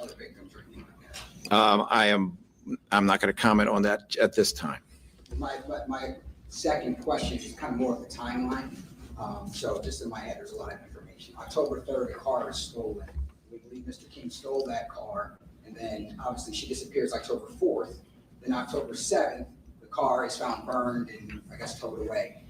other victims or anything like that? I'm not going to comment on that at this time. My second question is kind of more of the timeline. So just in my head, there's a lot of information. October 3rd, the car is stolen. We believe Mr. King stole that car, and then obviously she disappears October 4th. Then October 7th, the car is found burned and I guess towed away.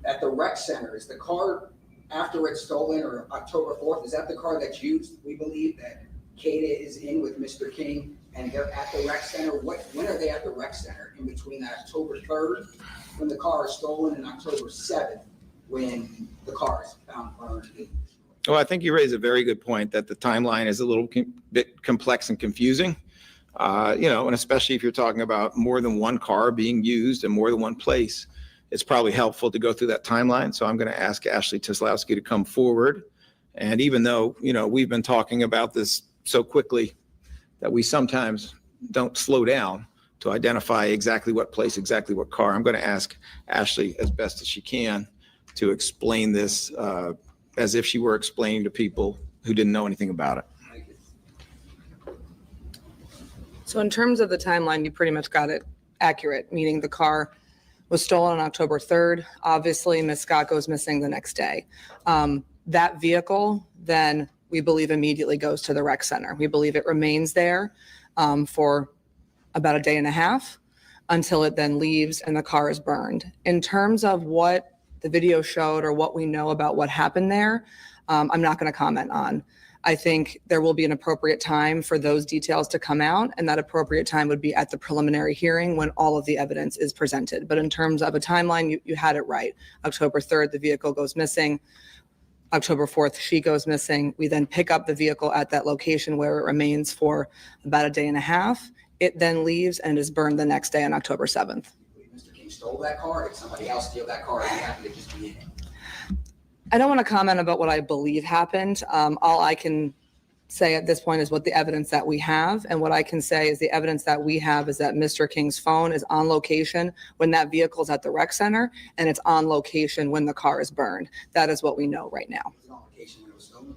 At the rec center, is the car after it's stolen, or October 4th, is that the car that's used? We believe that Kada is in with Mr. King and they're at the rec center. When are they at the rec center? In between that October 3rd, when the car is stolen, and October 7th, when the car is found burned. Well, I think you raise a very good point that the timeline is a little bit complex and confusing. And especially if you're talking about more than one car being used in more than one place, it's probably helpful to go through that timeline. So I'm going to ask Ashley Teslowski to come forward. And even though, we've been talking about this so quickly that we sometimes don't slow down to identify exactly what place, exactly what car, I'm going to ask Ashley as best as she can to explain this as if she were explaining to people who didn't know anything about it. So in terms of the timeline, you pretty much got it accurate, meaning the car was stolen on October 3rd. Obviously, Ms. Scott goes missing the next day. That vehicle then, we believe, immediately goes to the rec center. We believe it remains there for about a day and a half until it then leaves and the car is burned. In terms of what the video showed or what we know about what happened there, I'm not going to comment on. I think there will be an appropriate time for those details to come out, and that appropriate time would be at the preliminary hearing when all of the evidence is presented. But in terms of a timeline, you had it right. October 3rd, the vehicle goes missing. October 4th, she goes missing. We then pick up the vehicle at that location where it remains for about a day and a half. It then leaves and is burned the next day on October 7th. Mr. King stole that car, or did somebody else steal that car and he happened to just be in it? I don't want to comment about what I believe happened. All I can say at this point is what the evidence that we have. And what I can say is the evidence that we have is that Mr. King's phone is on location when that vehicle is at the rec center, and it's on location when the car is burned. That is what we know right now. Was it on location when it was stolen?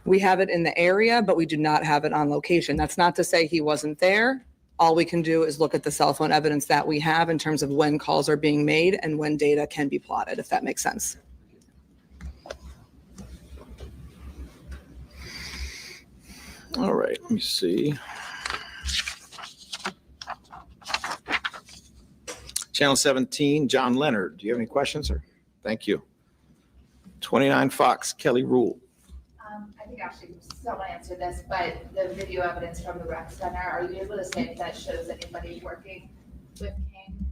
We have it in the area, but we do not have it on location. That's not to say he wasn't there. All we can do is look at the cell phone evidence that we have in terms of when calls are being made and when data can be plotted, if that makes sense. All right, let me see. Channel 17, John Leonard. Do you have any questions, sir? Thank you. 29 Fox, Kelly Rule. I think actually someone answered this, but the video evidence from the rec center, are you able to say if that shows anybody working with King?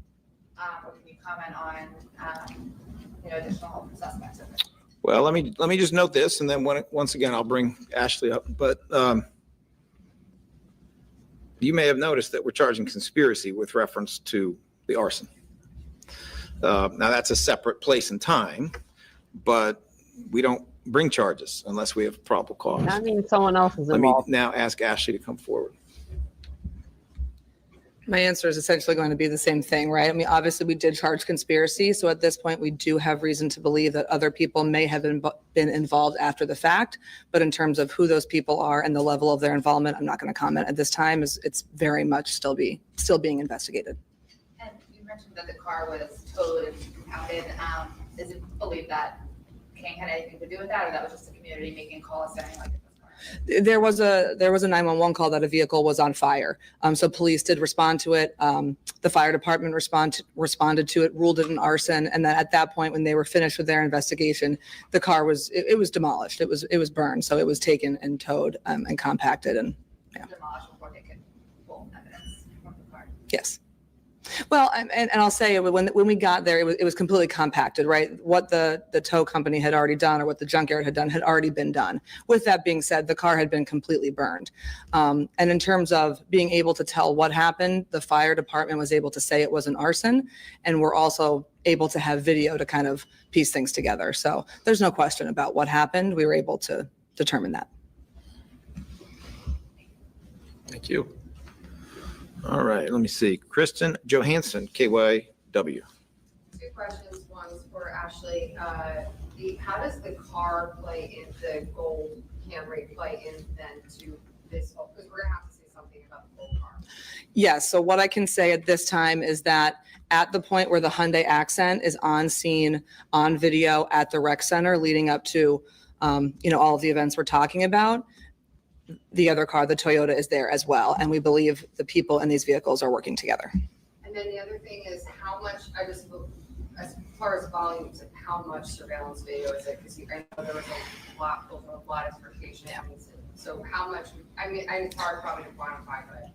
Or can you comment on, additional suspects of it? Well, let me just note this, and then once again, I'll bring Ashley up. But you may have noticed that we're charging conspiracy with reference to the arson. Now, that's a separate place and time, but we don't bring charges unless we have probable cause. That means someone else is Let me involved. now ask Ashley to come forward. My answer is essentially going to be the same thing, right? I mean, obviously we did charge conspiracy. So at this point, we do have reason to believe that other people may have been involved after the fact. But in terms of who those people are and the level of their involvement, I'm not going to comment at this time. It's very much still being investigated. And you mentioned that the car was towed and impounded. Is it believed that King had anything to do with that, or that was just the community making calls saying like, There was a 911 call that a vehicle was on fire. So police did respond to it. The fire department responded to it, ruled it an arson, and then at that point, when they were finished with their investigation, the car was demolished. It was burned, so it was taken and towed and compacted and demolished before they could pull evidence from the car? yes. Well, and I'll say when we got there, it was completely compacted, right? What the tow company had already done or what the junkyard had done had already been done. With that being said, the car had been completely burned. And in terms of being able to tell what happened, the fire department was able to say it was an arson, and we're also able to have video to kind of piece things together. So there's no question about what happened. We were able to determine that. Thank you. All right, let me see. Kristen Johansson, KYW. Two questions. One's for Ashley. How does the car play in the gold Camry play in then to this? Because we're gonna have to say something about the gold car. Yes. So what I can say at this time is that at the point where the Hyundai Accent is on scene on video at the rec center leading up to, all of the events we're talking about, the other car, the Toyota, is there as well. And we believe the people in these vehicles are working together. And then the other thing is how much, as far as volumes, how much surveillance video is it? Because I know there was a lot of verification. So how much, it's hard probably to quantify, but.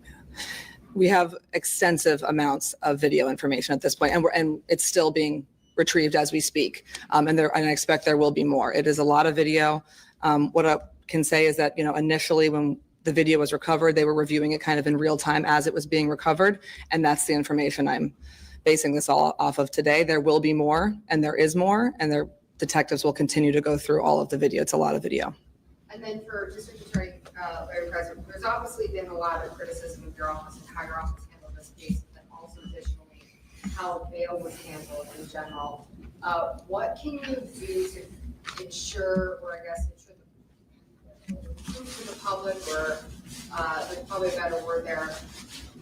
We have extensive amounts of video information at this point, and it's still being retrieved as we speak. And I expect there will be more. It is a lot of video. What I can say is that, initially when the video was recovered, they were reviewing it kind of in real time as it was being recovered. And that's the information I'm basing this all off of today. There will be more, and there is more, and their detectives will continue to go through all of the video. It's a lot of video. And then for District Attorney Larry President, there's obviously been a lot of criticism of your office and how your office handled this case, and also additionally how bail was handled in general. What can you do to ensure, or I guess prove to the public, or there's probably a better word there,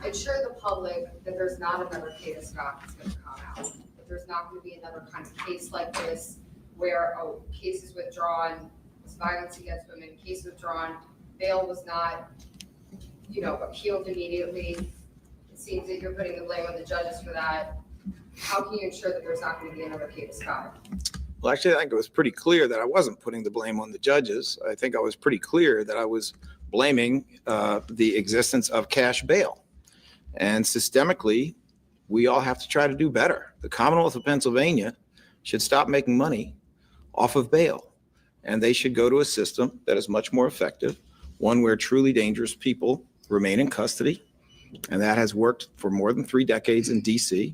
ensure the public that there's not another Kada Scott that's going to come out, that there's not going to be another kind of case like this where a case is withdrawn, was violence against women, case withdrawn, bail was not, appealed immediately. It seems that you're putting the blame on the judges for that. How can you ensure that there's not going to be another Kada Scott? Well, actually, I think it was pretty clear that I wasn't putting the blame on the judges. I think I was pretty clear that I was blaming the existence of cash bail. And systemically, we all have to try to do better. The Commonwealth of Pennsylvania should stop making money off of bail. And they should go to a system that is much more effective, one where truly dangerous people remain in custody. And that has worked for more than 3 decades in DC.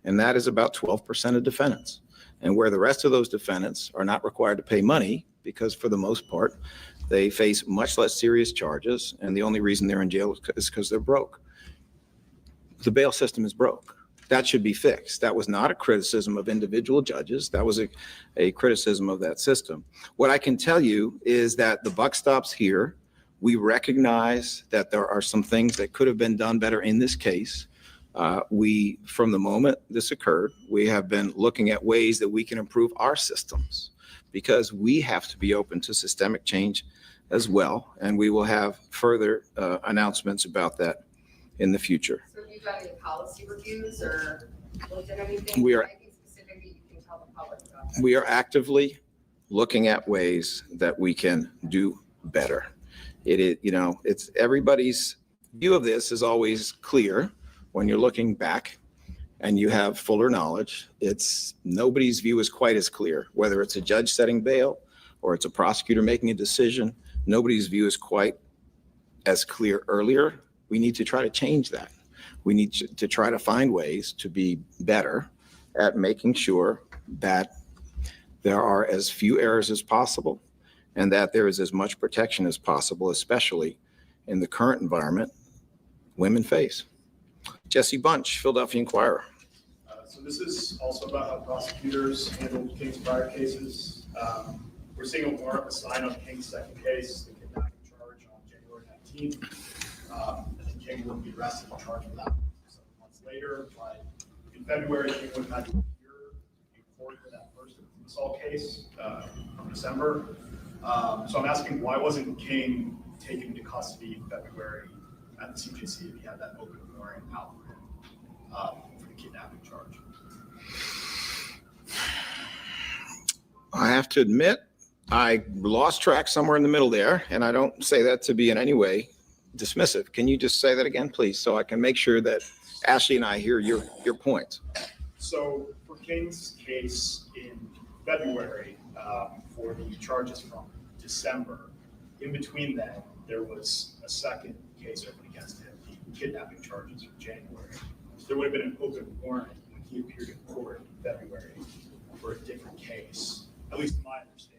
And that is about 12% of defendants. And where the rest of those defendants are not required to pay money because for the most part, they face much less serious charges. And the only reason they're in jail is because they're broke. The bail system is broke. That should be fixed. That was not a criticism of individual judges. That was a criticism of that system. What I can tell you is that the buck stops here. We recognize that there are some things that could have been done better in this case. From the moment this occurred, we have been looking at ways that we can improve our systems because we have to be open to systemic change as well. And we will have further announcements about that in the future. So have you done any policy reviews or looked at anything? We are, anything specifically you can tell the public about that? we are actively looking at ways that we can do better. It is, it's everybody's view of this is always clear. When you're looking back and you have fuller knowledge, nobody's view is quite as clear, whether it's a judge setting bail or it's a prosecutor making a decision, nobody's view is quite as clear earlier. We need to try to change that. We need to try to find ways to be better at making sure that there are as few errors as possible and that there is as much protection as possible, especially in the current environment women face. Jesse Bunch, Philadelphia Inquirer. So this is also about how prosecutors handled King's prior cases. We're seeing a warrant assigned on King's second case, the kidnapping charge on January 19th. And King would be arrested and charged with that 7 months later by in February, King would have had to appear in court for that first assault case from December. So I'm asking, why wasn't King taken into custody in February at the CJC if he had that open warrant out for him for the kidnapping charge? I have to admit, I lost track somewhere in the middle there, and I don't say that to be in any way dismissive. Can you just say that again, please, so I can make sure that Ashley and I hear your points? So for King's case in February, for the charges from December, in between that, there was a second case open against him, the kidnapping charges from January. So there would have been an open warrant when he appeared in court in February for a different case, at least in my understanding.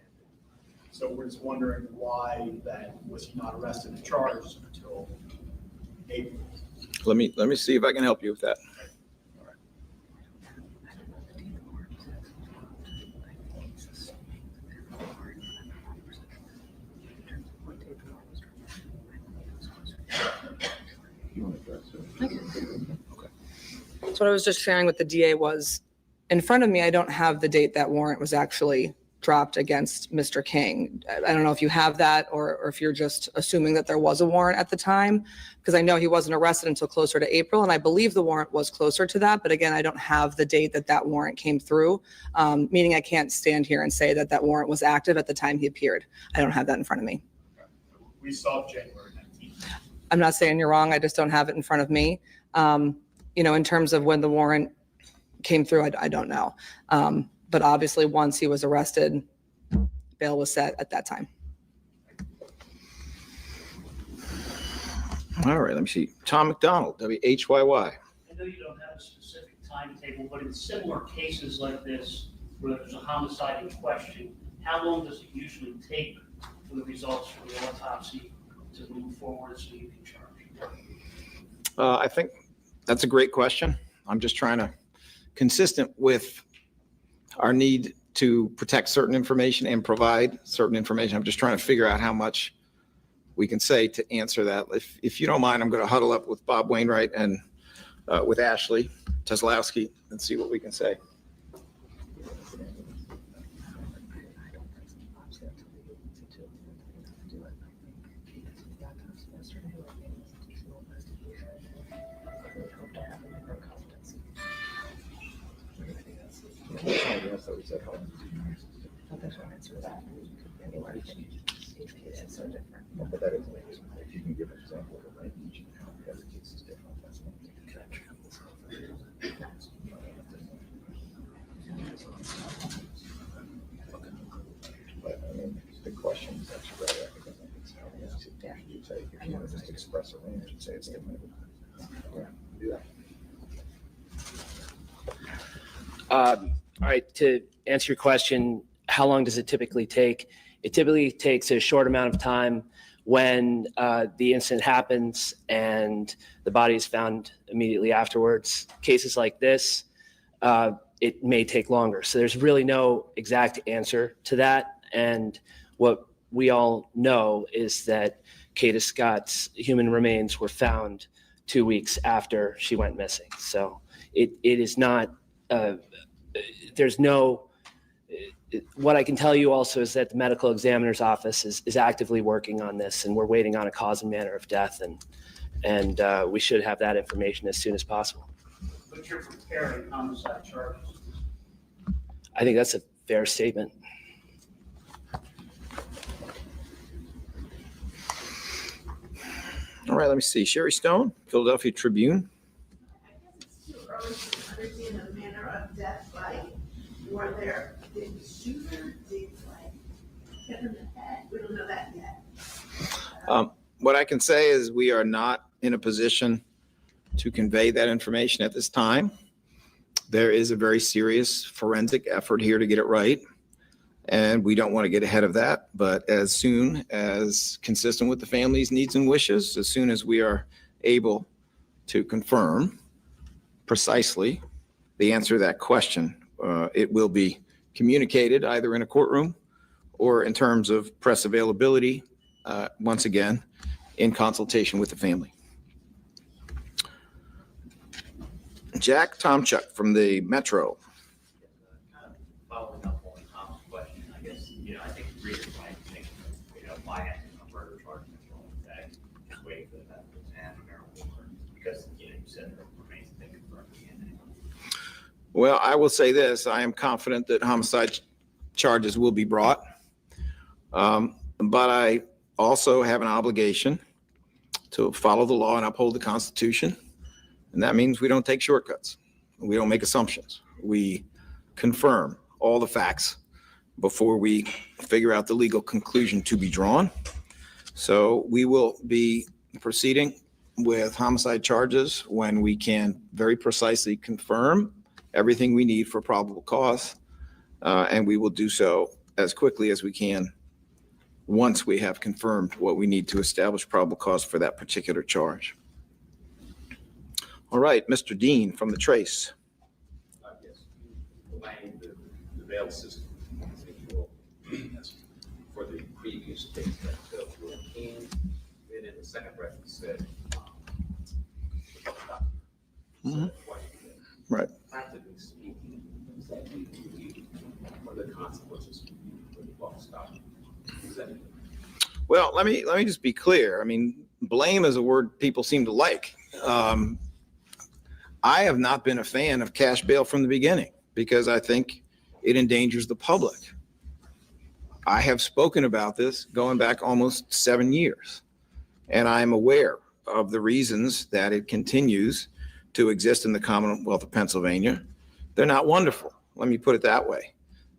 So we're just wondering why that was he not arrested and charged until April? Let me see if I can help you with that. So what I was just sharing with the DA was, in front of me, I don't have the date that warrant was actually dropped against Mr. King. I don't know if you have that or if you're just assuming that there was a warrant at the time, because I know he wasn't arrested until closer to April, and I believe the warrant was closer to that. But again, I don't have the date that that warrant came through, meaning I can't stand here and say that that warrant was active at the time he appeared. I don't have that in front of me. We saw January 19th. I'm not saying you're wrong. I just don't have it in front of me. In terms of when the warrant came through, I don't know. But obviously, once he was arrested, bail was set at that time. All right, let me see. Tom McDonald, WHYY. I know you don't have a specific timetable, but in similar cases like this, where there's a homicide in question, how long does it usually take for the results from the autopsy to move forward so you can charge? I think that's a great question. I'm just trying to, consistent with our need to protect certain information and provide certain information, I'm just trying to figure out how much we can say to answer that. If you don't mind, I'm going to huddle up with Bob Wainwright and with Ashley Teslowski and see what we can say. The question is actually rather academic. It's how many you take. If you want to just express a range and say it's different. Yeah, do that. All right, to answer your question, how long does it typically take? It typically takes a short amount of time when the incident happens and the body is found immediately afterwards. Cases like this, it may take longer. So there's really no exact answer to that. And what we all know is that Kada Scott's human remains were found 2 weeks after she went missing. So it is not, there's no, what I can tell you also is that the medical examiner's office is actively working on this, and we're waiting on a cause and manner of death, and we should have that information as soon as possible. But you're preparing homicide charges. I think that's a fair statement. All right, let me see. Sherry Stone, Philadelphia Tribune. I guess it's too early to understand the manner of death. Like, were there, did the shooter, did hit him in the head? We don't know that yet. What I can say is we are not in a position to convey that information at this time. There is a very serious forensic effort here to get it right, and we don't want to get ahead of that. But as soon as, consistent with the family's needs and wishes, as soon as we are able to confirm precisely the answer to that question, it will be communicated either in a courtroom or in terms of press availability, once again, in consultation with the family. Jack Tomchuk from the Metro. Kind of following up on Tom's question, I guess, I think readers might think, why acting on murder charge control, that just waiting for the medical exam or marijuana, because, you said there remains a thing confirmed DNA. Well, I will say this, I am confident that homicide charges will be brought. But I also have an obligation to follow the law and uphold the Constitution. And that means we don't take shortcuts. We don't make assumptions. We confirm all the facts before we figure out the legal conclusion to be drawn. So we will be proceeding with homicide charges when we can very precisely confirm everything we need for probable cause. And we will do so as quickly as we can once we have confirmed what we need to establish probable cause for that particular charge. All right, Mr. Dean from the Trace. Yes, blame the bail system, if you will, for the previous case that Will King. Then in the second breath, he said, Right. Practically speaking, what are the consequences for the buck stop? Well, let me just be clear. I mean, blame is a word people seem to like. I have not been a fan of cash bail from the beginning because I think it endangers the public. I have spoken about this going back almost 7 years, and I'm aware of the reasons that it continues to exist in the Commonwealth of Pennsylvania. They're not wonderful. Let me put it that way.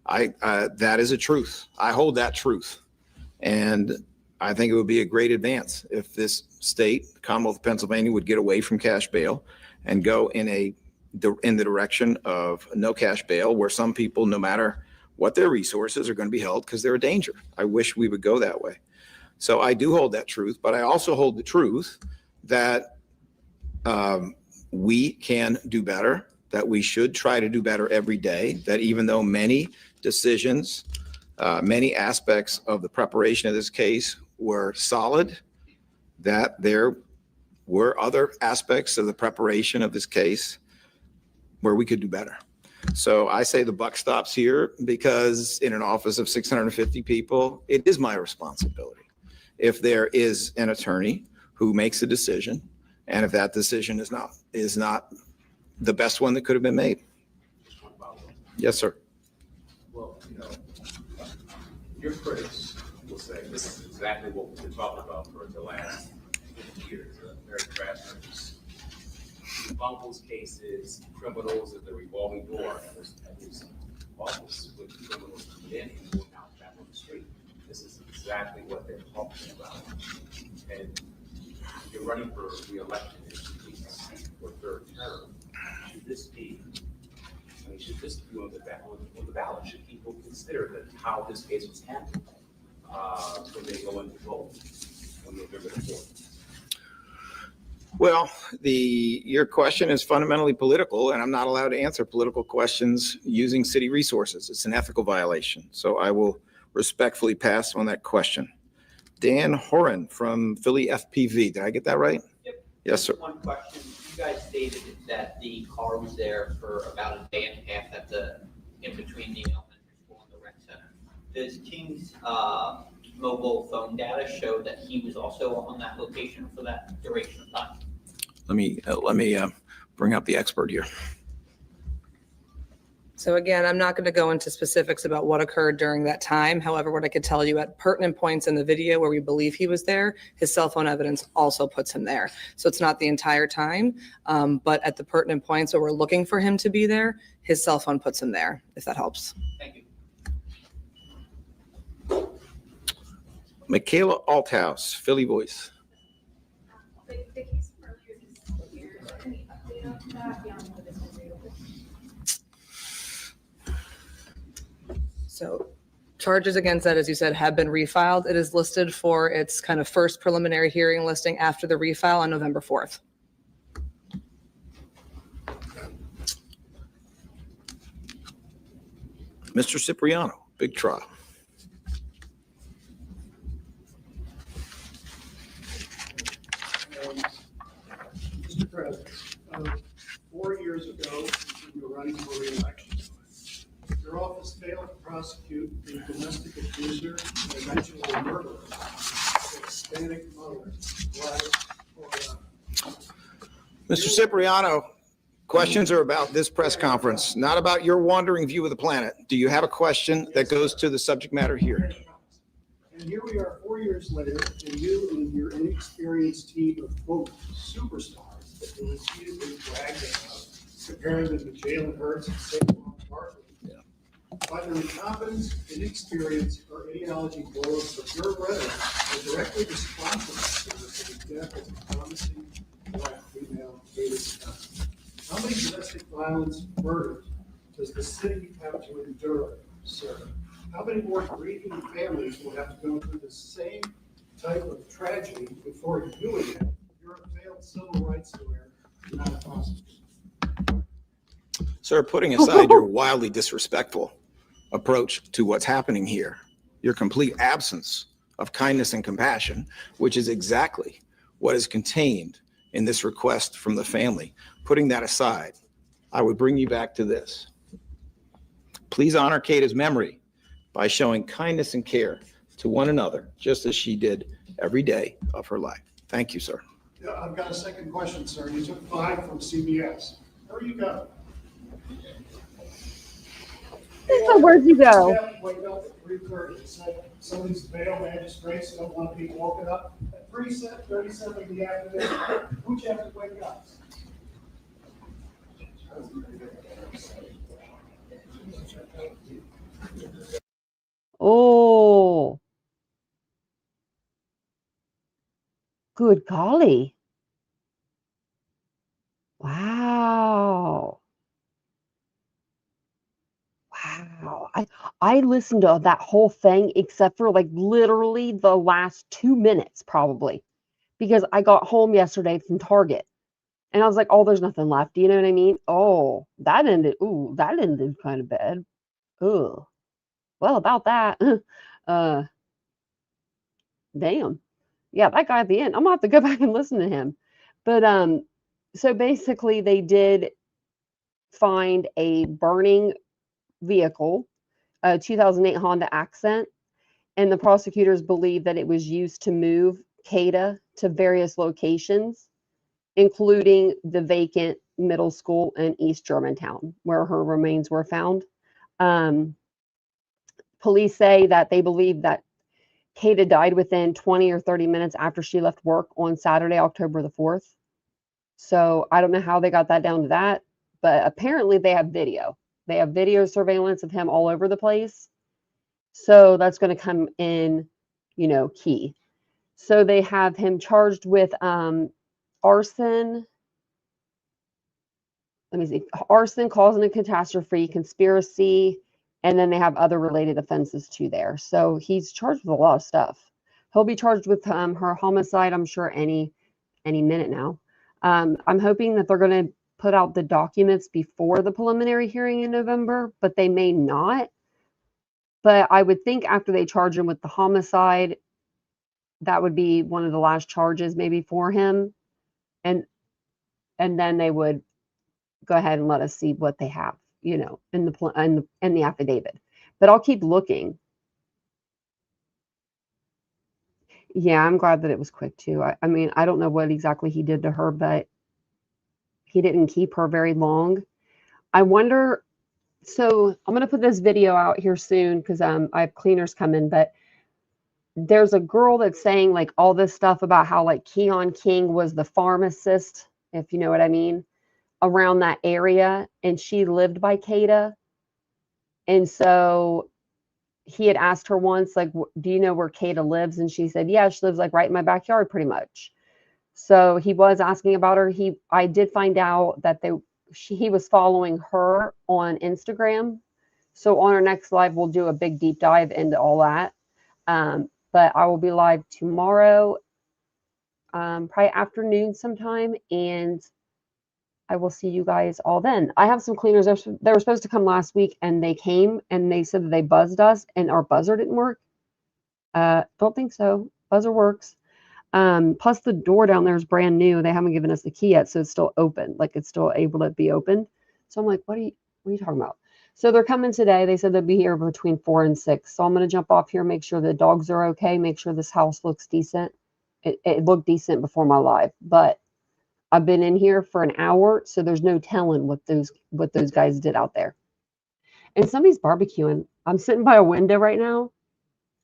That is a truth. I hold that truth. And I think it would be a great advance if this state, Commonwealth of Pennsylvania, would get away from cash bail and go in the direction of no cash bail, where some people, no matter what their resources, are going to be held because they're a danger. I wish we would go that way. So I do hold that truth, but I also hold the truth that we can do better, that we should try to do better every day, that even though many decisions, many aspects of the preparation of this case were solid, that there were other aspects of the preparation of this case where we could do better. So I say the buck stops here because in an office of 650 people, it is my responsibility. If there is an attorney who makes a decision, and if that decision is not the best one that could have been made. Yes, sir. Well, your critics will say this is exactly what we've been talking about for the last 50 years. Very grassroots. Uncles cases, criminals at the revolving door. There's office with criminals coming in and going out back on the street. This is exactly what they're talking about. And you're running for re-election for third term. Should this be? Should this be on the ballot? Should people consider how this case was handled when they go into vote on November the 4th? Well, your question is fundamentally political, and I'm not allowed to answer political questions using city resources. It's an ethical violation. So I will respectfully pass on that question. Dan Horan from Philly FPV. Did I get that right? Yep. Yes, sir. One question. You guys stated that the car was there for about a day and a half in between the elementary school and the rec center. Does King's mobile phone data show that he was also on that location for that duration of time? Let me bring up the expert here. So again, I'm not going to go into specifics about what occurred during that time. However, what I could tell you at pertinent points in the video where we believe he was there, his cell phone evidence also puts him there. So it's not the entire time, but at the pertinent points where we're looking for him to be there, his cell phone puts him there, if that helps. Thank you. Michaela Althouse, Philly Voice. The case from earlier this year, any update on that beyond what this was reopened? So charges against that, as you said, have been refiled. It is listed for its kind of first preliminary hearing listing after the refile on November 4th. Mr. Cipriano, big trial. Mr. President, 4 years Hispanic mother, Gladys, or, Mr. Cipriano, questions are about this press conference, not about your wandering view of the planet. Do you have a question that goes to the subject matter here? And here we are 4 years later, and you and your inexperienced team of quote superstars that they repeatedly bragged about, comparing them to Jalen Hurts and Saquon Barkley. By their incompetence, inexperience, or ideology blows of your rhetoric are directly responsible for the death of a promising black female Kada Scott. How many domestic violence murders does the city have to endure, sir? How many more grieving families will have to go through the same type of tragedy before you again, you're a failed civil rights lawyer, not a prosecutor? Sir, putting aside your wildly disrespectful approach to what's happening here, your complete absence of kindness and compassion, which is exactly what is contained in this request from the family. Putting that aside, I would bring you back to this. Please honor Kada's memory by showing kindness and care to one another, just as she did every day of her life. Thank you, sir. Yeah, I've got a second question, sir. You took 5 from CBS. Where you go? So where'd you go? Wake up at 3:30. It's like some of these bail magistrates don't want people woken up at 3:37 in the afternoon. Who'd you have to wake up? Oh, good golly. Wow. Wow. I listened to that whole thing except for like literally the last 2 minutes probably because I got home yesterday from Target and I was like, "Oh, there's nothing left." You know what I mean? Oh, that ended. Ooh, that ended kind of bad. Oh, well, about that. uh, damn. Yeah, that guy at the end. I'm gonna have to go back and listen to him. But so basically they did find a burning vehicle, a 2008 Honda Accent, and the prosecutors believe that it was used to move Kada to various locations, including the vacant middle school in East Germantown, where her remains were found. Um, police say that they believe that Kada died within 20 or 30 minutes after she left work on Saturday, October the 4th. So I don't know how they got that down to that, but apparently they have video. They have video surveillance of him all over the place. So that's going to come in, key. So they have him charged with arson. Let me see, arson, causing a catastrophe, conspiracy, and then they have other related offenses too there. So he's charged with a lot of stuff. He'll be charged with her homicide, I'm sure, any minute now. I'm hoping that they're going to put out the documents before the preliminary hearing in November, but they may not. But I would think after they charge him with the homicide, that would be one of the last charges maybe for him. And then they would go ahead and let us see what they have, in the affidavit. But I'll keep looking. Yeah, I'm glad that it was quick too. I mean, I don't know what exactly he did to her, but he didn't keep her very long. I wonder. So I'm gonna put this video out here soon because I have cleaners coming. But there's a girl that's saying like all this stuff about how like Keon King was the pharmacist, if you know what I mean, around that area, and she lived by Kada. And so he had asked her once, like, do you know where Kada lives? And she said, yeah, she lives like right in my backyard pretty much. So he was asking about her. I did find out that he was following her on Instagram. So on our next live, we'll do a big deep dive into all that. But I will be live tomorrow, probably afternoon sometime, and I will see you guys all then. I have some cleaners. They were supposed to come last week, and they came, and they said that they buzzed us, and our buzzer didn't work. Don't think so. Buzzer works. Plus, the door down there is brand new. They haven't given us the key yet, so it's still open. Like, it's still able to be opened. So I'm like, what are you talking about? So they're coming today. They said they'll be here between 4 and 6. So I'm going to jump off here, make sure the dogs are okay, make sure this house looks decent, It looked decent before my live, but I've been in here for an hour, so there's no telling what those guys did out there. And somebody's barbecuing. I'm sitting by a window right now,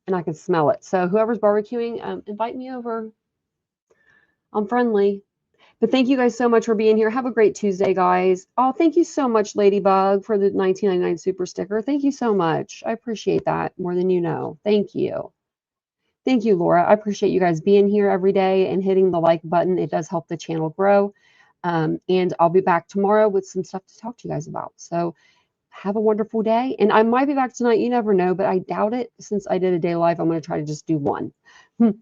and I can smell it. So whoever's barbecuing, invite me over. I'm friendly. But thank you guys so much for being here. Have a great Tuesday, guys. Oh, thank you so much, Ladybug, for the 1999 super sticker. Thank you so much. I appreciate that more than you know. Thank you. Thank you, Laura. I appreciate you guys being here every day and hitting the like button. It does help the channel grow. And I'll be back tomorrow with some stuff to talk to you guys about. So have a wonderful day. And I might be back tonight. You never know, but I doubt it. Since I did a day live, I'm going to try to just do one.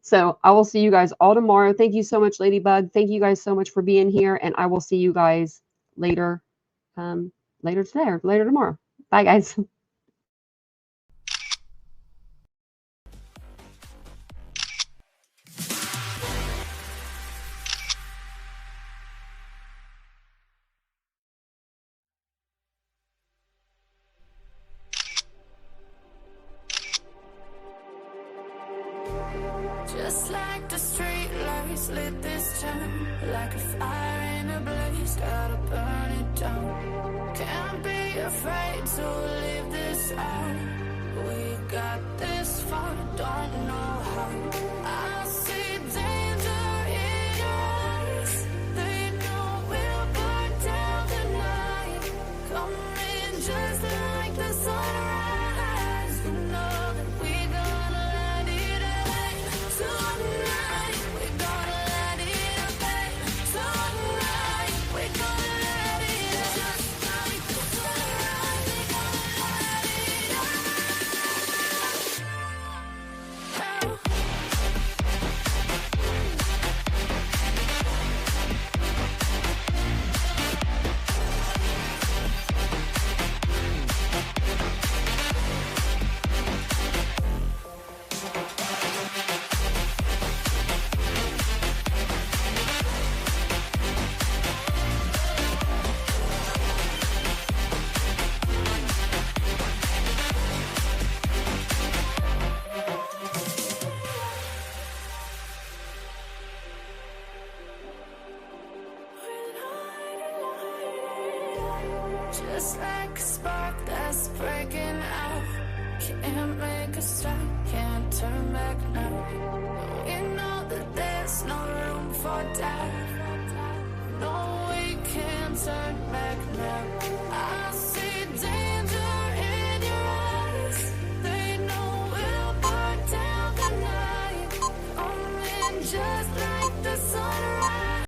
So I will see you guys all tomorrow. Thank you so much, Ladybug. Thank you guys so much for being here. And I will see you guys later, later today or later tomorrow. Bye, guys. Just like the street lights lit this town, like a fire in a blaze, gotta burn it down. Can't be afraid to leave this out. We got this far, don't know how. I see danger in us. They know we'll burn down the night. Coming just like the sunrise. You know that we're gonna let it out. Tonight, we're gonna let it out. Tonight, we're gonna let it out. Just like the sunrise, we're gonna let it out. Just like a spark that's breaking out. Can't make a stop, can't turn back now. We know that there's no room for doubt.